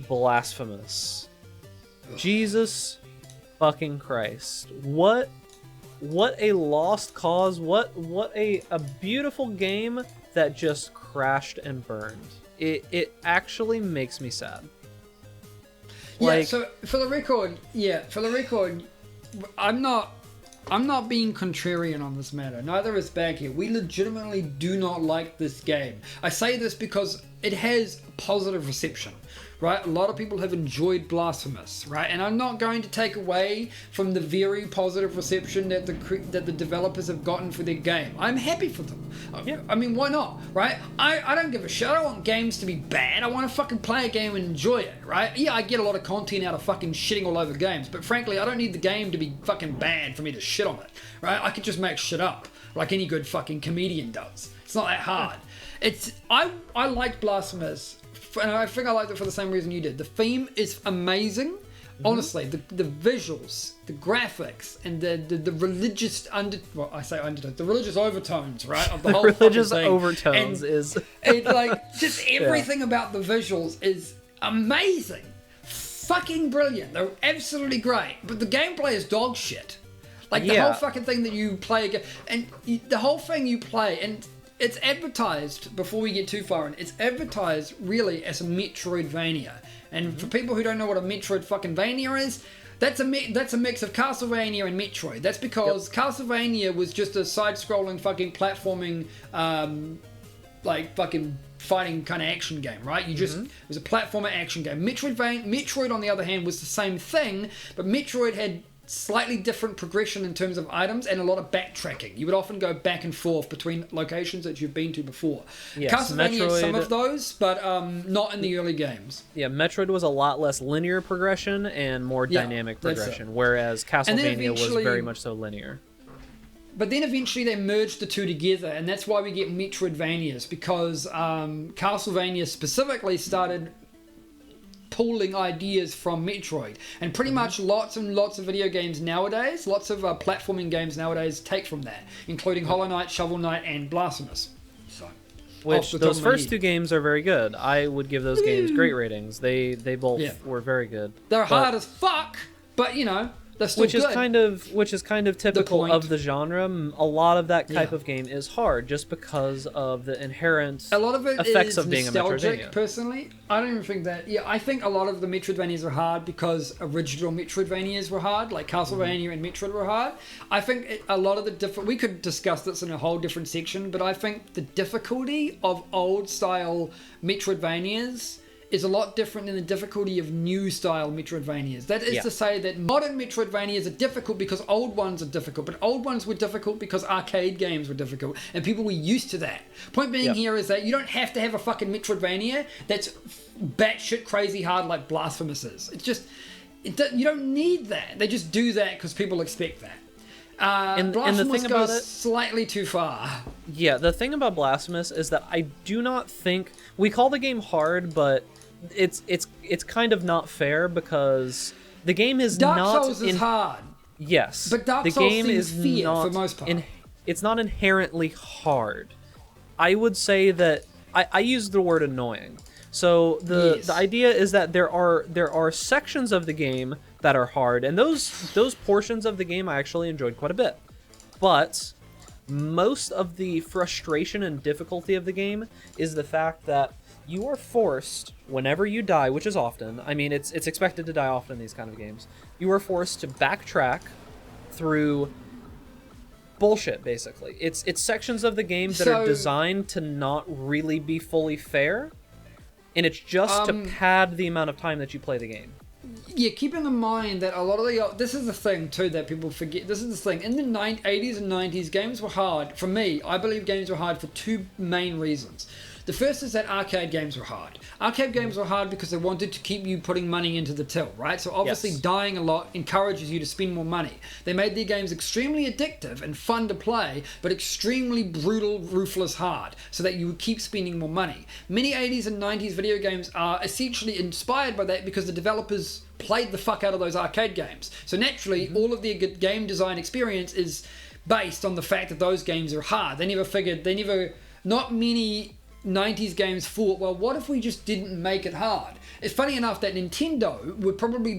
Blasphemous. Jesus fucking Christ. What a lost cause. What a beautiful game that just crashed and burned. It actually makes me sad. Yeah, so for the record, I'm not I'm not being contrarian on this matter. Neither is Bag here. We legitimately do not like this game. I say this because it has positive reception, right? A lot of people have enjoyed Blasphemous, right? And I'm not going to take away from the very positive reception that the developers have gotten for their game. I'm happy for them. Yeah. I mean, why not, right? I don't give a shit. I don't want games to be bad. I want to fucking play a game and enjoy it, right? Yeah, I get a lot of content out of fucking shitting all over games, but frankly, I don't need the game to be fucking bad for me to shit on it, right? I could just make shit up like any good fucking comedian does. It's not that hard. I liked Blasphemous, and I think I liked it for the same reason you did. The theme is amazing. Honestly, the visuals, the graphics, and the religious the religious overtones, right, of the whole religious thing. overtones and is it, like, just everything about the visuals is amazing, fucking brilliant. They're absolutely great, but the gameplay is dog shit. Like the whole fucking thing that you play, and the whole thing you play, and it's advertised, before we get too far in, it's advertised really as a Metroidvania. And for people who don't know what a Metroid fucking Vania is, that's a mix of Castlevania and Metroid. That's because Castlevania was just a side-scrolling fucking platforming, like fucking fighting kind of action game, right? You just it was a platformer action game. Metroid, on the other hand, was the same thing, but Metroid had slightly different progression in terms of items and a lot of backtracking. You would often go back and forth between locations that you've been to before. Yes, Castlevania had some of those, but not in the early games. Yeah, Metroid was a lot less linear progression and more dynamic progression, whereas Castlevania was very much so linear. But then eventually they merged the two together, and that's why we get Metroidvanias, because Castlevania specifically started pulling ideas from Metroid, and pretty much lots and lots of video games nowadays, lots of platforming games nowadays take from that, including Hollow Knight, Shovel Knight, and Blasphemous. So, which those first two games are very good. I would give those games great ratings. They both were very good. They're hard as fuck, but you know, they're still good. Which is kind of typical of the genre. A lot of that type of game is hard just because of the inherent effects of being a Metroidvania. Personally, I don't even think that. Yeah, I think a lot of the Metroidvanias are hard because original Metroidvanias were hard, like Castlevania and Metroid were hard. I think a lot of the we could discuss this in a whole different section, but I think the difficulty of old style Metroidvanias is a lot different than the difficulty of new style Metroidvanias. That is to say that modern Metroidvanias are difficult because old ones are difficult, but old ones were difficult because arcade games were difficult, and people were used to that. Point being here is that you don't have to have a fucking Metroidvania that's batshit crazy hard like Blasphemous is. It's just, you don't need that. They just do that because people expect that. And the thing about it, slightly too far. Yeah, the thing about Blasphemous is that I do not think we call the game hard, but it's kind of not fair because the game is Dark Souls is hard. Yes, but Dark Souls game is fear for most part. It's not inherently hard. I would say that I use the word annoying. So the idea is that there are sections of the game that are hard, and those portions of the game I actually enjoyed quite a bit. But most of the frustration and difficulty of the game is the fact that you are forced, whenever you die, which is often, I mean, it's expected to die often in these kind of games, you are forced to backtrack through bullshit, basically. It's sections of the game that are designed to not really be fully fair, and it's just to pad the amount of time that you play the game. Yeah, keeping in mind that a lot of this is the thing too that people forget. This is the thing. In the 80s and 90s, games were hard. For me, I believe games were hard for two main reasons. The first is that arcade games were hard. Arcade games were hard because they wanted to keep you putting money into the till, right? So obviously dying a lot encourages you to spend more money. They made their games extremely addictive and fun to play, but extremely brutal, ruthless hard, so that you would keep spending more money. Many 80s and 90s video games are essentially inspired by that because the developers played the fuck out of those arcade games. So naturally, all of their game design experience is based on the fact that those games are hard. Not many 90s games thought, well, what if we just didn't make it hard? It's funny enough that Nintendo were probably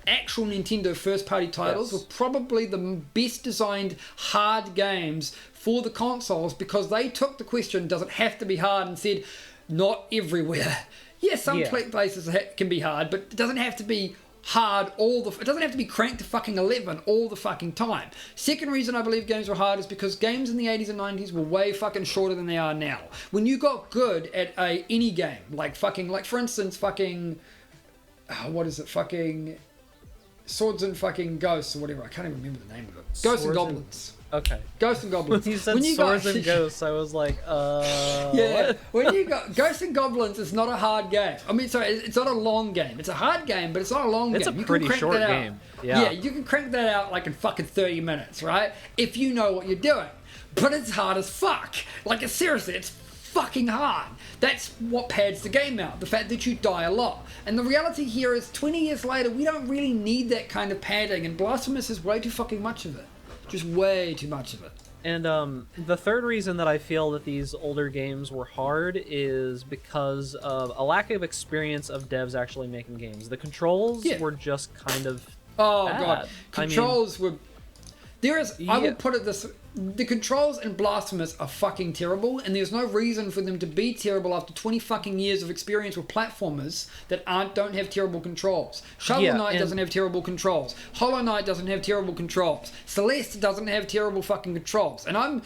actual Nintendo first party titles were probably the best designed hard games for the consoles, because they took the question, does it have to be hard, and said, not everywhere. Yes, some places can be hard, but it doesn't have to be hard it doesn't have to be cranked to fucking 11 all the fucking time. Second reason I believe games were hard is because games in the 80s and 90s were way fucking shorter than they are now. When you got good at any game, like for instance, what is it, fucking Swords and fucking Ghosts or whatever, I can't even remember the name of it. Ghosts and Goblins. Okay. Ghosts and Goblins. When you said Swords and Ghosts, I was like, yeah. What? When you got Ghosts and Goblins, it's not a hard game. I mean, sorry, it's not a long game. It's a hard game, but it's not a long game. It's a pretty short game. Yeah, you can crank that out like in fucking 30 minutes, right? If you know what you're doing. But it's hard as fuck. Like, seriously, it's fucking hard. That's what pads the game out, the fact that you die a lot. And the reality here is 20 years later, we don't really need that kind of padding, and Blasphemous is way too fucking much of it. Just way too much of it. And the third reason that I feel that these older games were hard is because of a lack of experience of devs actually making games. The controls were just kind of bad. God. Controls were... I will put it this... The controls in Blasphemous are fucking terrible, and there's no reason for them to be terrible after 20 fucking years of experience with platformers that don't have terrible controls. Shovel Knight doesn't have terrible controls. Hollow Knight doesn't have terrible controls. Celeste doesn't have terrible fucking controls. And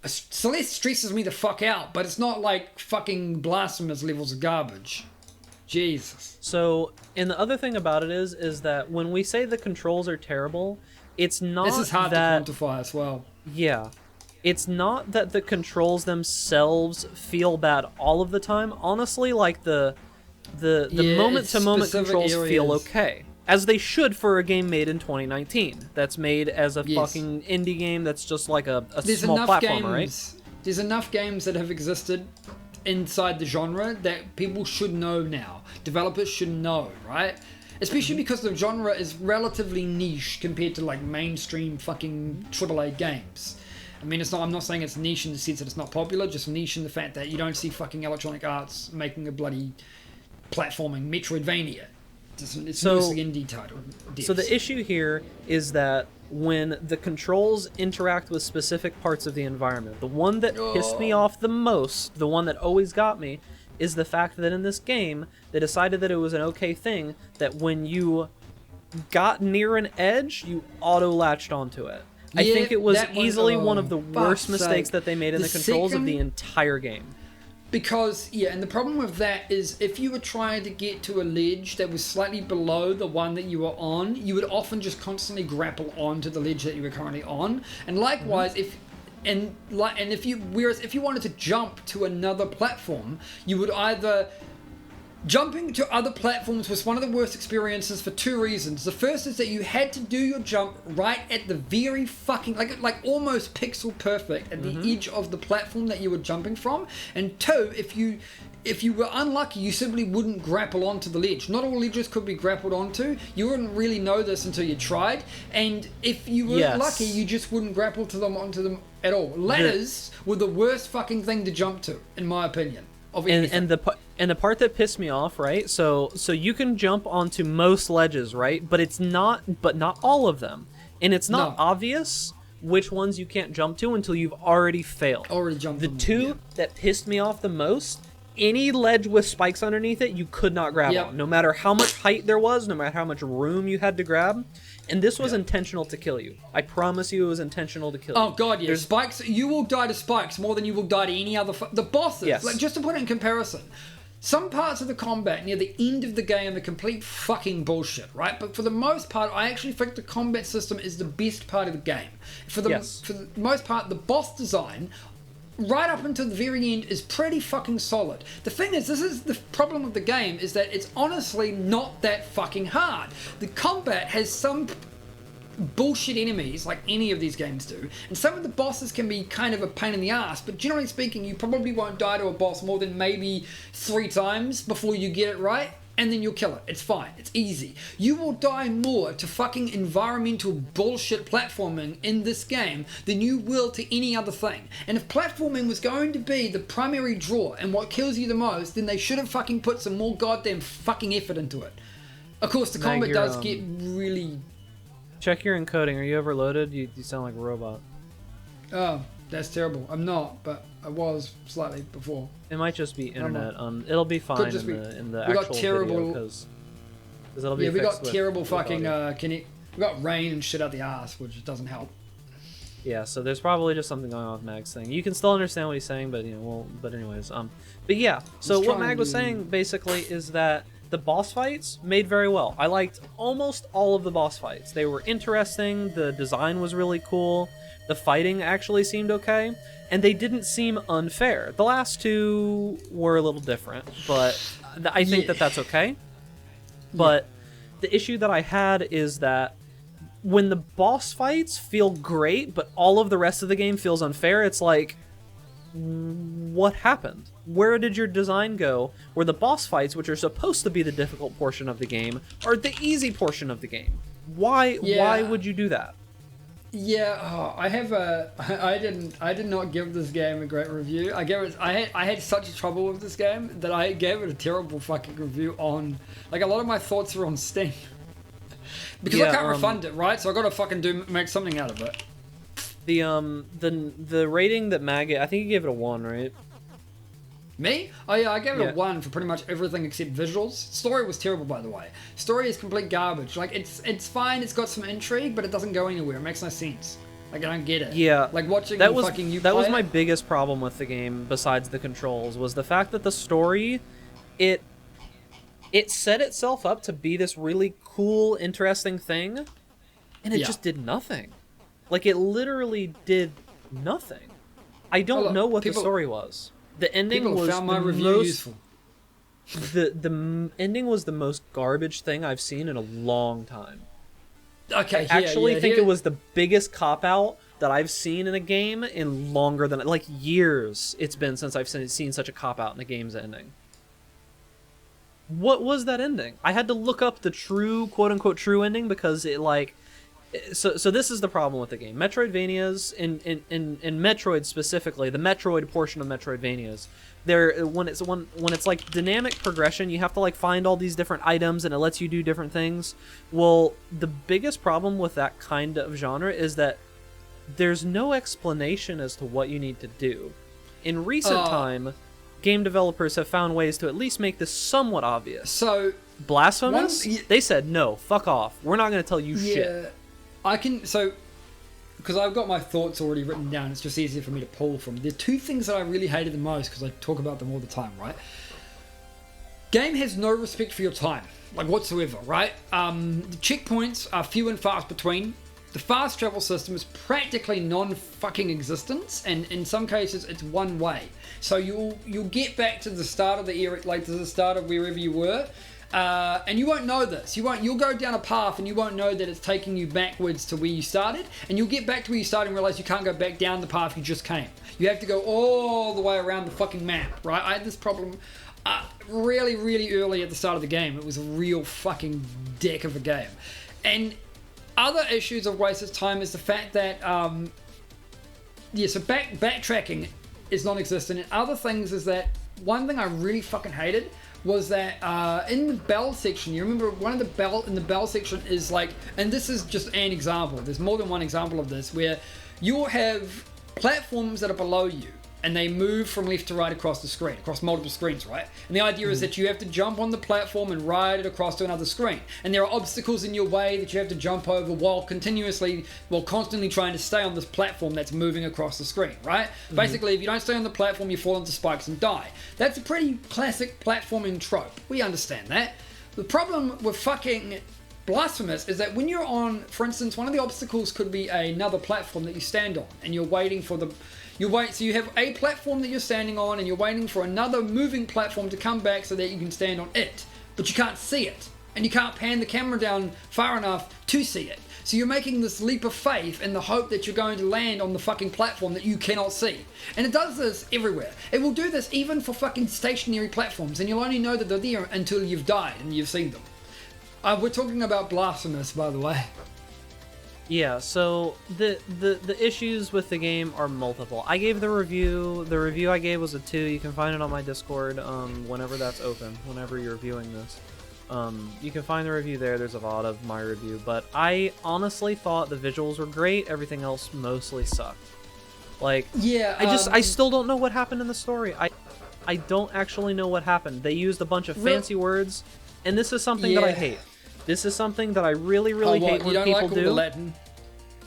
Celeste stresses me the fuck out, but it's not like fucking Blasphemous levels of garbage. Jesus. So, and the other thing about it is that when we say the controls are terrible, it's not This is hard to quantify as well. Yeah. It's not that the controls themselves feel bad all of the time. Honestly, like the moment-to-moment controls feel okay. As they should for a game made in 2019. That's made as a fucking indie game that's just like a small platformer, right? There's enough games that have existed inside the genre that people should know now. Developers should know, right? Especially because the genre is relatively niche compared to like mainstream fucking AAA games. I mean, I'm not saying it's niche in the sense that it's not popular, just niche in the fact that you don't see fucking Electronic Arts making a bloody platforming Metroidvania. It's mostly indie title. So the issue here is that when the controls interact with specific parts of the environment, the one that pissed me off the most, the one that always got me, is the fact that in this game, they decided that it was an okay thing that when you got near an edge, you auto-latched onto it. I think it was easily one of the worst mistakes that they made in the controls of the entire game. Because, and the problem with that is if you were trying to get to a ledge that was slightly below the one that you were on, you would often just constantly grapple onto the ledge that you were currently on. And likewise, if you wanted to jump to another platform, you would either... Jumping to other platforms was one of the worst experiences for two reasons. The first is that you had to do your jump right at the very fucking, like almost pixel perfect at the edge of the platform that you were jumping from. And two, if you were unlucky, you simply wouldn't grapple onto the ledge. Not all ledges could be grappled onto. You wouldn't really know this until you tried. And if you weren't lucky, you just wouldn't grapple onto them at all. Ladders were the worst fucking thing to jump to, in my opinion. And the part that pissed me off, right? So you can jump onto most ledges, right? But not all of them. And it's not obvious which ones you can't jump to until you've already failed. The two that pissed me off the most, any ledge with spikes underneath it, you could not grab on. No matter how much height there was, no matter how much room you had to grab. And this was intentional to kill you. I promise you it was intentional to kill you. Oh god, yeah. Spikes, you will die to spikes more than you will die to any other... The bosses, like just to put it in comparison, some parts of the combat near the end of the game are complete fucking bullshit, right? But for the most part, I actually think the combat system is the best part of the game. For the most part, the boss design... right up until the very end is pretty fucking solid. The thing is, this is the problem with the game, is that it's honestly not that fucking hard. The combat has some bullshit enemies, like any of these games do, and some of the bosses can be kind of a pain in the ass, but generally speaking, you probably won't die to a boss more than maybe 3 times before you get it right. And then you'll kill it. It's fine. It's easy. You will die more to fucking environmental bullshit platforming in this game than you will to any other thing. And if platforming was going to be the primary draw and what kills you the most, then they should have fucking put some more goddamn fucking effort into it. Of course, the combat does get really... Check your encoding. Are you overloaded? You sound like a robot. Oh, that's terrible. I'm not, but I was slightly before. It might just be internet. It'll be fine in the actual video. because it'll be we fixed got terrible with fucking audio. we got rain and shit out the ass, which doesn't help. Yeah, so there's probably just something going on with Mag's thing. You can still understand what he's saying, but but anyways, but yeah. So what Mag was saying basically is that the boss fights made very well. I liked almost all of the boss fights. They were interesting. The design was really cool. The fighting actually seemed okay, and they didn't seem unfair. The last two were a little different, but I think that's okay. But the issue that I had is that when the boss fights feel great, but all of the rest of the game feels unfair, it's like, what happened? Where did your design go? Where the boss fights, which are supposed to be the difficult portion of the game, are the easy portion of the game? Why would you do that? Yeah, I did not give this game a great review. I had such trouble with this game that I gave it a terrible fucking review on, like, a lot of my thoughts are on Steam. Because I can't refund it, right? So I gotta fucking make something out of it. The rating that Mag, I think you gave it a 1, right? Me? Oh yeah, I gave it a 1 for pretty much everything except visuals. Story was terrible, by the way. Story is complete garbage. Like, it's fine, it's got some intrigue, but it doesn't go anywhere. It makes no sense. Like, I don't get it. Yeah. Like, watching that was my biggest problem with the game, besides the controls, was the fact that the story, it set itself up to be this really cool, interesting thing, and it just did nothing. Like, it literally did nothing. I don't know what the story was. The ending was found my review useful. The ending was the most garbage thing I've seen in a long time. Okay, I actually think it was the biggest cop-out that I've seen in a game in longer than, like, years it's been since I've seen such a cop-out in a game's ending. What was that ending? I had to look up the true, quote-unquote, true ending because it, like... So this is the problem with the game. Metroidvanias, in Metroid specifically, the Metroid portion of Metroidvanias, when it's like dynamic progression, you have to like find all these different items and it lets you do different things. Well, the biggest problem with that kind of genre is that there's no explanation as to what you need to do. In recent time, game developers have found ways to at least make this somewhat obvious. So Blasphemous, they said no, fuck off. We're not going to tell you shit. Because I've got my thoughts already written down, it's just easier for me to pull from. There are two things that I really hated the most, because I talk about them all the time, right? Game has no respect for your time, like whatsoever, right? The checkpoints are few and far between. The fast travel system is practically non-fucking existence, and in some cases it's one way. So you'll get back to the start of the area, like to the start of wherever you were, and you won't know this. You'll go down a path and you won't know that it's taking you backwards to where you started, and you'll get back to where you started and realize you can't go back down the path you just came. You have to go all the way around the fucking map, right? I had this problem really, really early at the start of the game. It was a real fucking dick of a game. And other issues of wasted time is the fact that, so backtracking is non-existent. And other things is that one thing I really fucking hated was that in the bell section, you remember one of the bell section is like, and this is just an example, there's more than one example of this, where you'll have platforms that are below you and they move from left to right across the screen, across multiple screens, right? And the idea is that you have to jump on the platform and ride it across to another screen. And there are obstacles in your way that you have to jump over while constantly trying to stay on this platform that's moving across the screen, right? Basically, if you don't stay on the platform, you fall into spikes and die. That's a pretty classic platforming trope. We understand that. The problem with fucking Blasphemous is that when you're on, for instance, one of the obstacles could be another platform that you stand on, and you're waiting for the... So you have a platform that you're standing on and you're waiting for another moving platform to come back so that you can stand on it. But you can't see it. And you can't pan the camera down far enough to see it. So you're making this leap of faith in the hope that you're going to land on the fucking platform that you cannot see. And it does this everywhere. It will do this even for fucking stationary platforms, and you'll only know that they're there until you've died and you've seen them. We're talking about Blasphemous, by the way. Yeah, so the issues with the game are multiple. I gave the review I gave was a 2. You can find it on my Discord whenever that's open, whenever you're viewing this. You can find the review there. There's a lot of my review, but I honestly thought the visuals were great. Everything else mostly sucked. Like, yeah, I still don't know what happened in the story. I don't actually know what happened. They used a bunch of fancy words, and this is something that I hate. This is something that I really, really hate when people do. The Latin?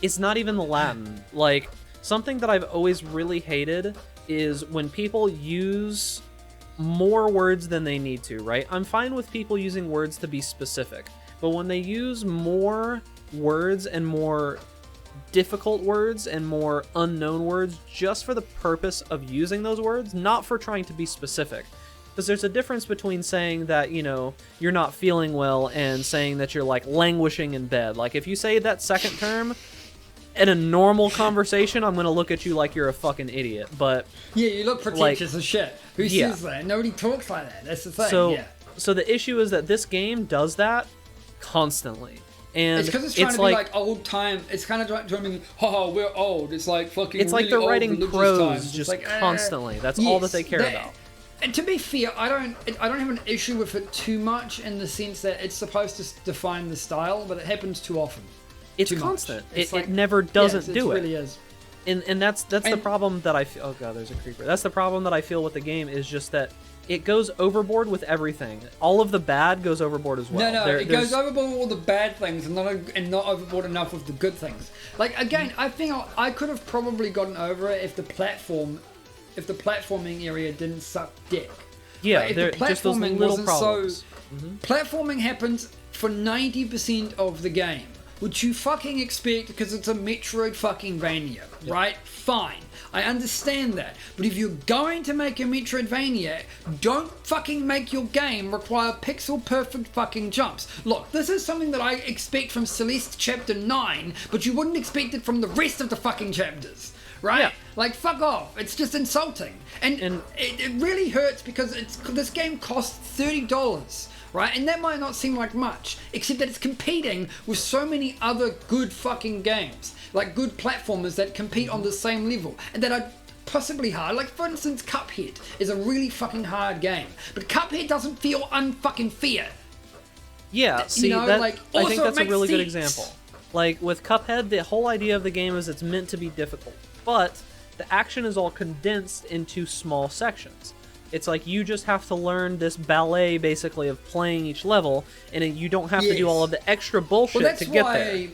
It's not even the Latin. Like, something that I've always really hated is when people use more words than they need to, right? I'm fine with people using words to be specific, but when they use more words and more difficult words and more unknown words just for the purpose of using those words, not for trying to be specific. Because there's a difference between saying that, you know, you're not feeling well and saying that you're, like, languishing in bed. Like, if you say that second term in a normal conversation, I'm going to look at you like you're a fucking idiot. But yeah, you look pretentious as shit. Who says that? Nobody talks like that. That's the thing. So the issue is that this game does that constantly. And it's because it's trying to be like old time. It's kind of trying to be, we're old. It's like fucking. It's like really they're writing prose just like, constantly. That's all that they care about. And to be fair, I don't have an issue with it too much in the sense that it's supposed to define the style, but it happens too often. It's constant. It never doesn't do it. It really is. And that's the problem that I feel. Oh god, there's a creeper. That's the problem that I feel with the game, is just that it goes overboard with everything. All of the bad goes overboard as well. No, it goes overboard with all the bad things and not overboard enough with the good things. Like, again, I think I could have probably gotten over it if the platforming area didn't suck dick. Yeah, like, if the just those little problems. Platforming happens for 90% of the game, which you fucking expect because it's a Metroid fucking Vania, right? Fine. I understand that. But if you're going to make a Metroidvania, don't fucking make your game require pixel perfect fucking jumps. Look, this is something that I expect from Celeste Chapter 9, but you wouldn't expect it from the rest of the fucking chapters. Right? Yeah. Like, fuck off. It's just insulting. And it really hurts because this game costs $30. Right? And that might not seem like much, except that it's competing with so many other good fucking games. Like good platformers that compete on the same level and that are possibly hard. Like, for instance, Cuphead is a really fucking hard game. But Cuphead doesn't feel unfucking fair. Yeah, see, I think that's a really good example. Like, with Cuphead, the whole idea of the game is it's meant to be difficult. But the action is all condensed into small sections. It's like you just have to learn this ballet, basically, of playing each level, and you don't have to do all of the extra bullshit to get there.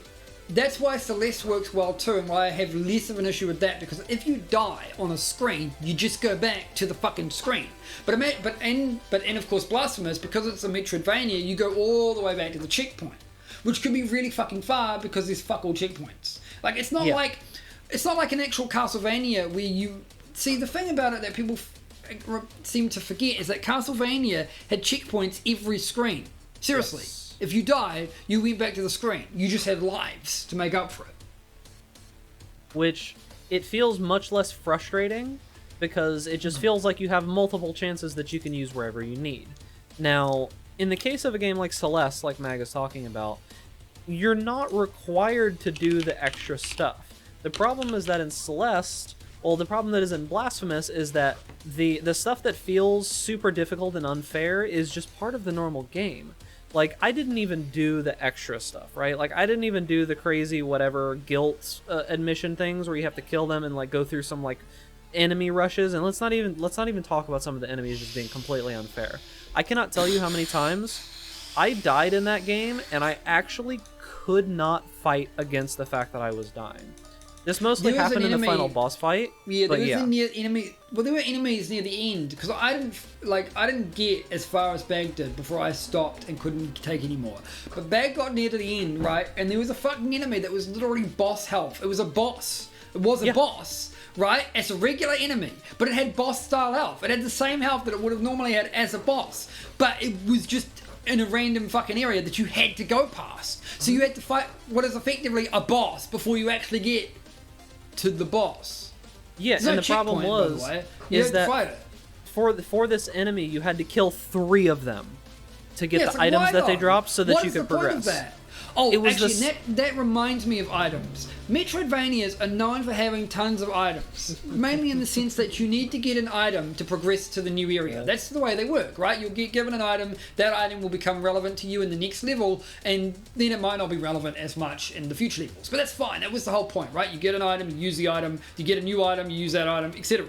That's why Celeste works well too, and why I have less of an issue with that, because if you die on a screen, you just go back to the fucking screen. But of course, Blasphemous, because it's a Metroidvania, you go all the way back to the checkpoint, which could be really fucking far because there's fuck all checkpoints. Like, it's not like an actual Castlevania where you see. The thing about it that people seem to forget is that Castlevania had checkpoints every screen. Seriously. Yes. If you died, you went back to the screen. You just had lives to make up for it. Which, it feels much less frustrating because it just feels like you have multiple chances that you can use wherever you need. Now, in the case of a game like Celeste, like Mag is talking about, you're not required to do the extra stuff. The problem is that in Celeste, well, the problem that is in Blasphemous is that the stuff that feels super difficult and unfair is just part of the normal game. Like, I didn't even do the extra stuff, right? Like, I didn't even do the crazy whatever guilt admission things where you have to kill them and, like, go through some, like, enemy rushes. And let's not even talk about some of the enemies just being completely unfair. I cannot tell you how many times I died in that game and I actually could not fight against the fact that I was dying. This mostly happened in the final boss fight. Yeah, there were enemies near the end because I didn't get as far as Bag did before I stopped and couldn't take any more. But Bag got near to the end, right? And there was a fucking enemy that was literally boss health. It was a boss. It was a boss, right? It's a regular enemy, but it had boss style health. It had the same health that it would have normally had as a boss, but it was just in a random fucking area that you had to go past. So you had to fight what is effectively a boss before you actually get to the boss. Yeah, and the problem is that for this enemy, you had to kill 3 of them to get the items that they dropped so that you could progress. What is the point of that? Oh, actually, that reminds me of items. Metroidvanias are known for having tons of items, mainly in the sense that you need to get an item to progress to the new area. That's the way they work, right? You'll get given an item, that item will become relevant to you in the next level, and then it might not be relevant as much in the future levels. But that's fine, that was the whole point, right? You get an item, you use the item, you get a new item, you use that item, etc.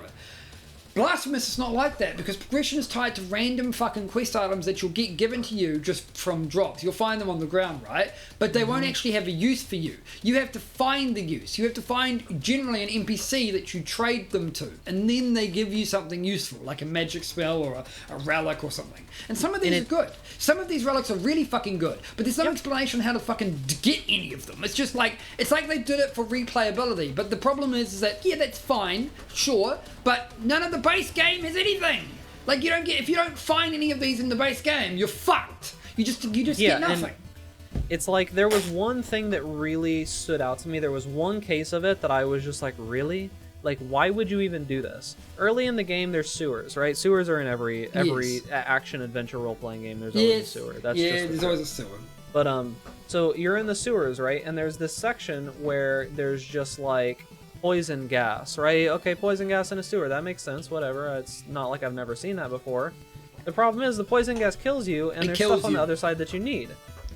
Blasphemous is not like that, because progression is tied to random fucking quest items that you'll get given to you just from drops. You'll find them on the ground, right? But they won't actually have a use for you. You have to find the use. You have to find generally an NPC that you trade them to, and then they give you something useful, like a magic spell or a relic or something. And some of these are good. Some of these relics are really fucking good, but there's no explanation how to fucking get any of them. It's just like, it's like they did it for replayability, but the problem is that, yeah, that's fine, sure, but none of the base game is anything. Like, you don't get, if you don't find any of these in the base game, you're fucked. You just get nothing. It's like, there was one thing that really stood out to me. There was one case of it that I was just like, really? Like, why would you even do this? Early in the game, there's sewers, right? Sewers are in every action adventure role-playing game. There's always a sewer. That's just there's always a sewer. But so you're in the sewers, right? And there's this section where there's just like poison gas, right? Okay, poison gas in a sewer. That makes sense. Whatever. It's not like I've never seen that before. The problem is the poison gas kills you, and there's stuff on the other side that you need.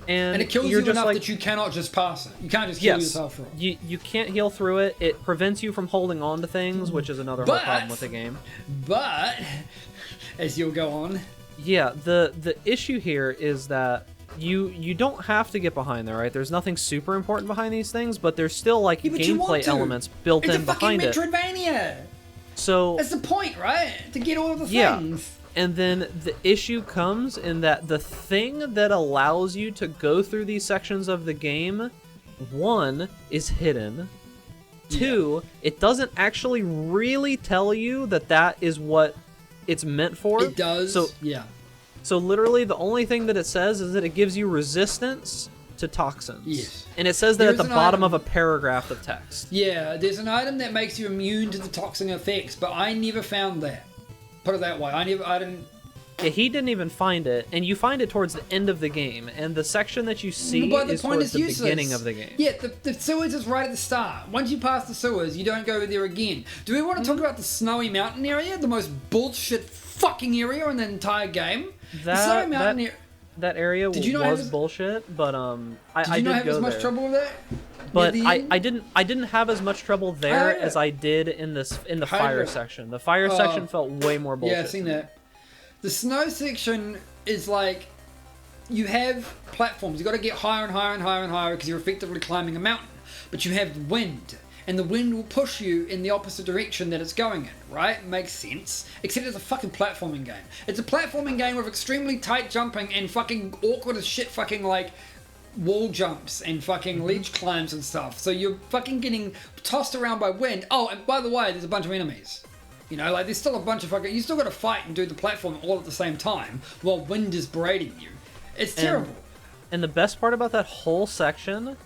And it kills you enough that you cannot just pass it. You can't just kill yourself through it. You can't heal through it. It prevents you from holding on to things, which is another whole problem with the game. But, as you'll go on... Yeah, the issue here is that you don't have to get behind there, right? There's nothing super important behind these things, but there's still like gameplay elements built in behind it. It's a fucking Metroidvania! So... That's the point, right? To get all of the things. And then the issue comes in that the thing that allows you to go through these sections of the game, one, is hidden. Two, it doesn't actually really tell you that that is what it's meant for. It does, So literally the only thing that it says is that it gives you resistance to toxins. Yes. And it says that at the bottom of a paragraph of text. Yeah, there's an item that makes you immune to the toxin effects, but I never found that. Put it that way. I didn't... Yeah, he didn't even find it, and you find it towards the end of the game, and the section that you see is towards the beginning of the game. Yeah, the sewers is right at the start. Once you pass the sewers, you don't go there again. Do we want to talk about the Snowy Mountain area? The most bullshit fucking area in the entire game? The Snowy Mountain area... That area was bullshit, but I did go there. Did you not have as much trouble with that? But I didn't have as much trouble there as I did in the fire section. The fire section felt way more bullshit. Yeah, I've seen that. The snow section is like, you have platforms. You've got to get higher and higher and higher and higher because you're effectively climbing a mountain. But you have wind, and the wind will push you in the opposite direction that it's going in, right? Makes sense. Except it's a fucking platforming game. It's a platforming game with extremely tight jumping and fucking awkward as shit fucking like wall jumps and fucking leech climbs and stuff. So you're fucking getting tossed around by wind. Oh, and by the way, there's a bunch of enemies. You know, like there's still a bunch of fucking... You still got to fight and do the platform all at the same time while wind is berating you. It's terrible. And the best part about that whole section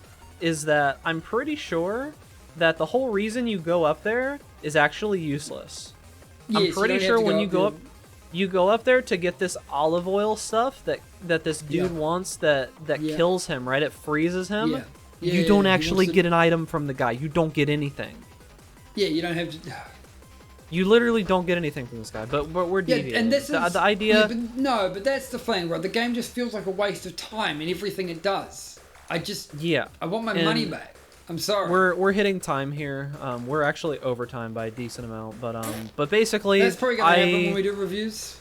is that I'm pretty sure that the whole reason you go up there is actually useless. Yes, I'm pretty sure when you go up there to get this olive oil stuff that this dude wants that kills him, right? It freezes him. Yeah. You don't actually get an item from the guy. You don't get anything. Yeah, you don't have to... You literally don't get anything from this guy, but we're deviating. And this is the idea. Yeah, but that's the thing, right? The game just feels like a waste of time in everything it does. I want my money back. I'm sorry. We're hitting time here. We're actually overtime by a decent amount, but basically that's probably gonna happen when we do reviews.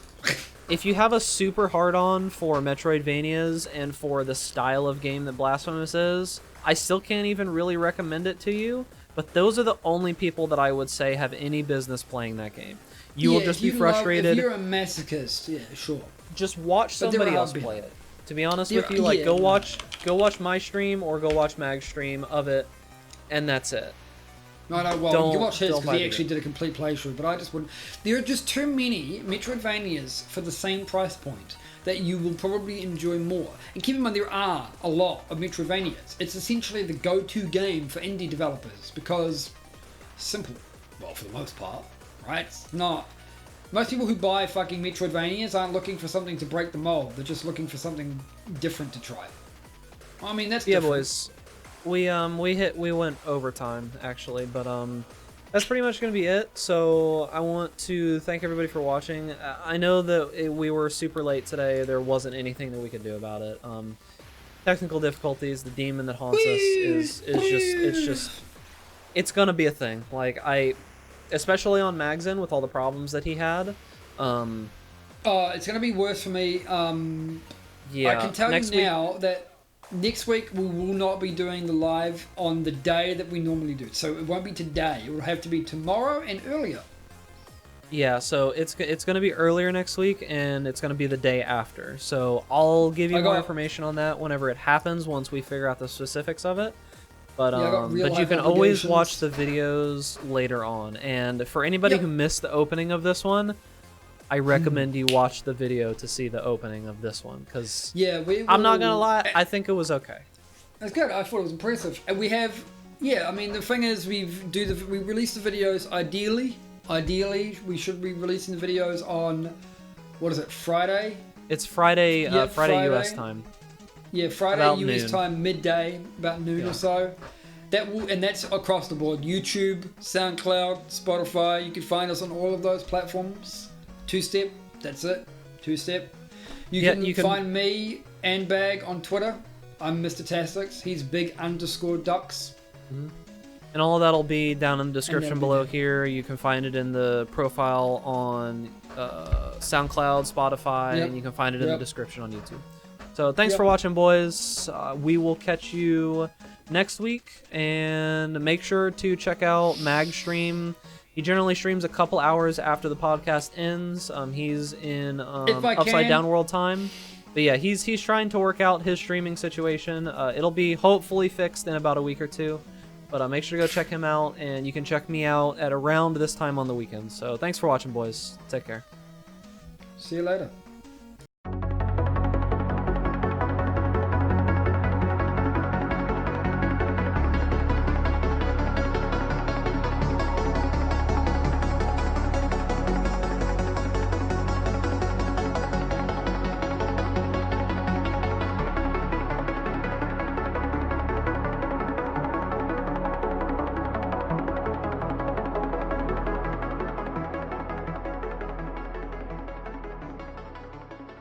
If you have a super hard on for Metroidvanias and for the style of game that Blasphemous is, I still can't even really recommend it to you. But those are the only people that I would say have any business playing that game. You will just be frustrated. If you're a masochist, yeah, sure. Just watch somebody else play it. To be honest with you, like go watch my stream or go watch Mag's stream of it, and that's it. No, well, you can watch his because he actually did a complete playthrough, but I just wouldn't. There are just too many Metroidvanias for the same price point that you will probably enjoy more. And keep in mind, there are a lot of Metroidvanias. It's essentially the go-to game for indie developers because simple. Well, for the most part, right? It's not. Most people who buy fucking Metroidvanias aren't looking for something to break the mold. They're just looking for something different to try. I mean, that's different. Boys. We went overtime actually, but that's pretty much going to be it. So I want to thank everybody for watching. I know that we were super late today. There wasn't anything that we could do about it. Technical difficulties, the demon that haunts us is just it's going to be a thing. Like especially on Magzin with all the problems that he had. It's going to be worse for me. Yeah, I can tell you now that next week we will not be doing the live on the day that we normally do. So it won't be today. It will have to be tomorrow and earlier. Yeah, so it's going to be earlier next week, and it's going to be the day after. So I'll give you more information on that whenever it happens, once we figure out the specifics of it. But but you can always watch the videos later on. And for anybody who missed the opening of this one, I recommend you watch the video to see the opening of this one, because I'm not gonna lie, I think it was okay. That's good. I thought it was impressive, and we have, I mean, the thing is, we release the videos ideally. We should be releasing the videos on, what is it, Friday? It's Friday, Friday US time. Yeah, Friday about US noon. Time, midday, about noon or so. And that's across the board: YouTube, SoundCloud, Spotify. You can find us on all of those platforms. 2-step, that's it. 2-step. You can find me and Bag on Twitter. I'm Mr. Tastix. He's big_ducks. Mm-hmm. And all of that'll be down in the description below here. You can find it in the profile on SoundCloud, Spotify, and you can find it in the description on YouTube. So thanks for watching, boys. We will catch you next week, and make sure to check out Mag's stream. He generally streams a couple hours after the podcast ends. He's in Upside Down World time. But yeah, he's trying to work out his streaming situation. It'll be hopefully fixed in about a week or two. But make sure to go check him out, and you can check me out at around this time on the weekends. So thanks for watching, boys. Take care. See you later.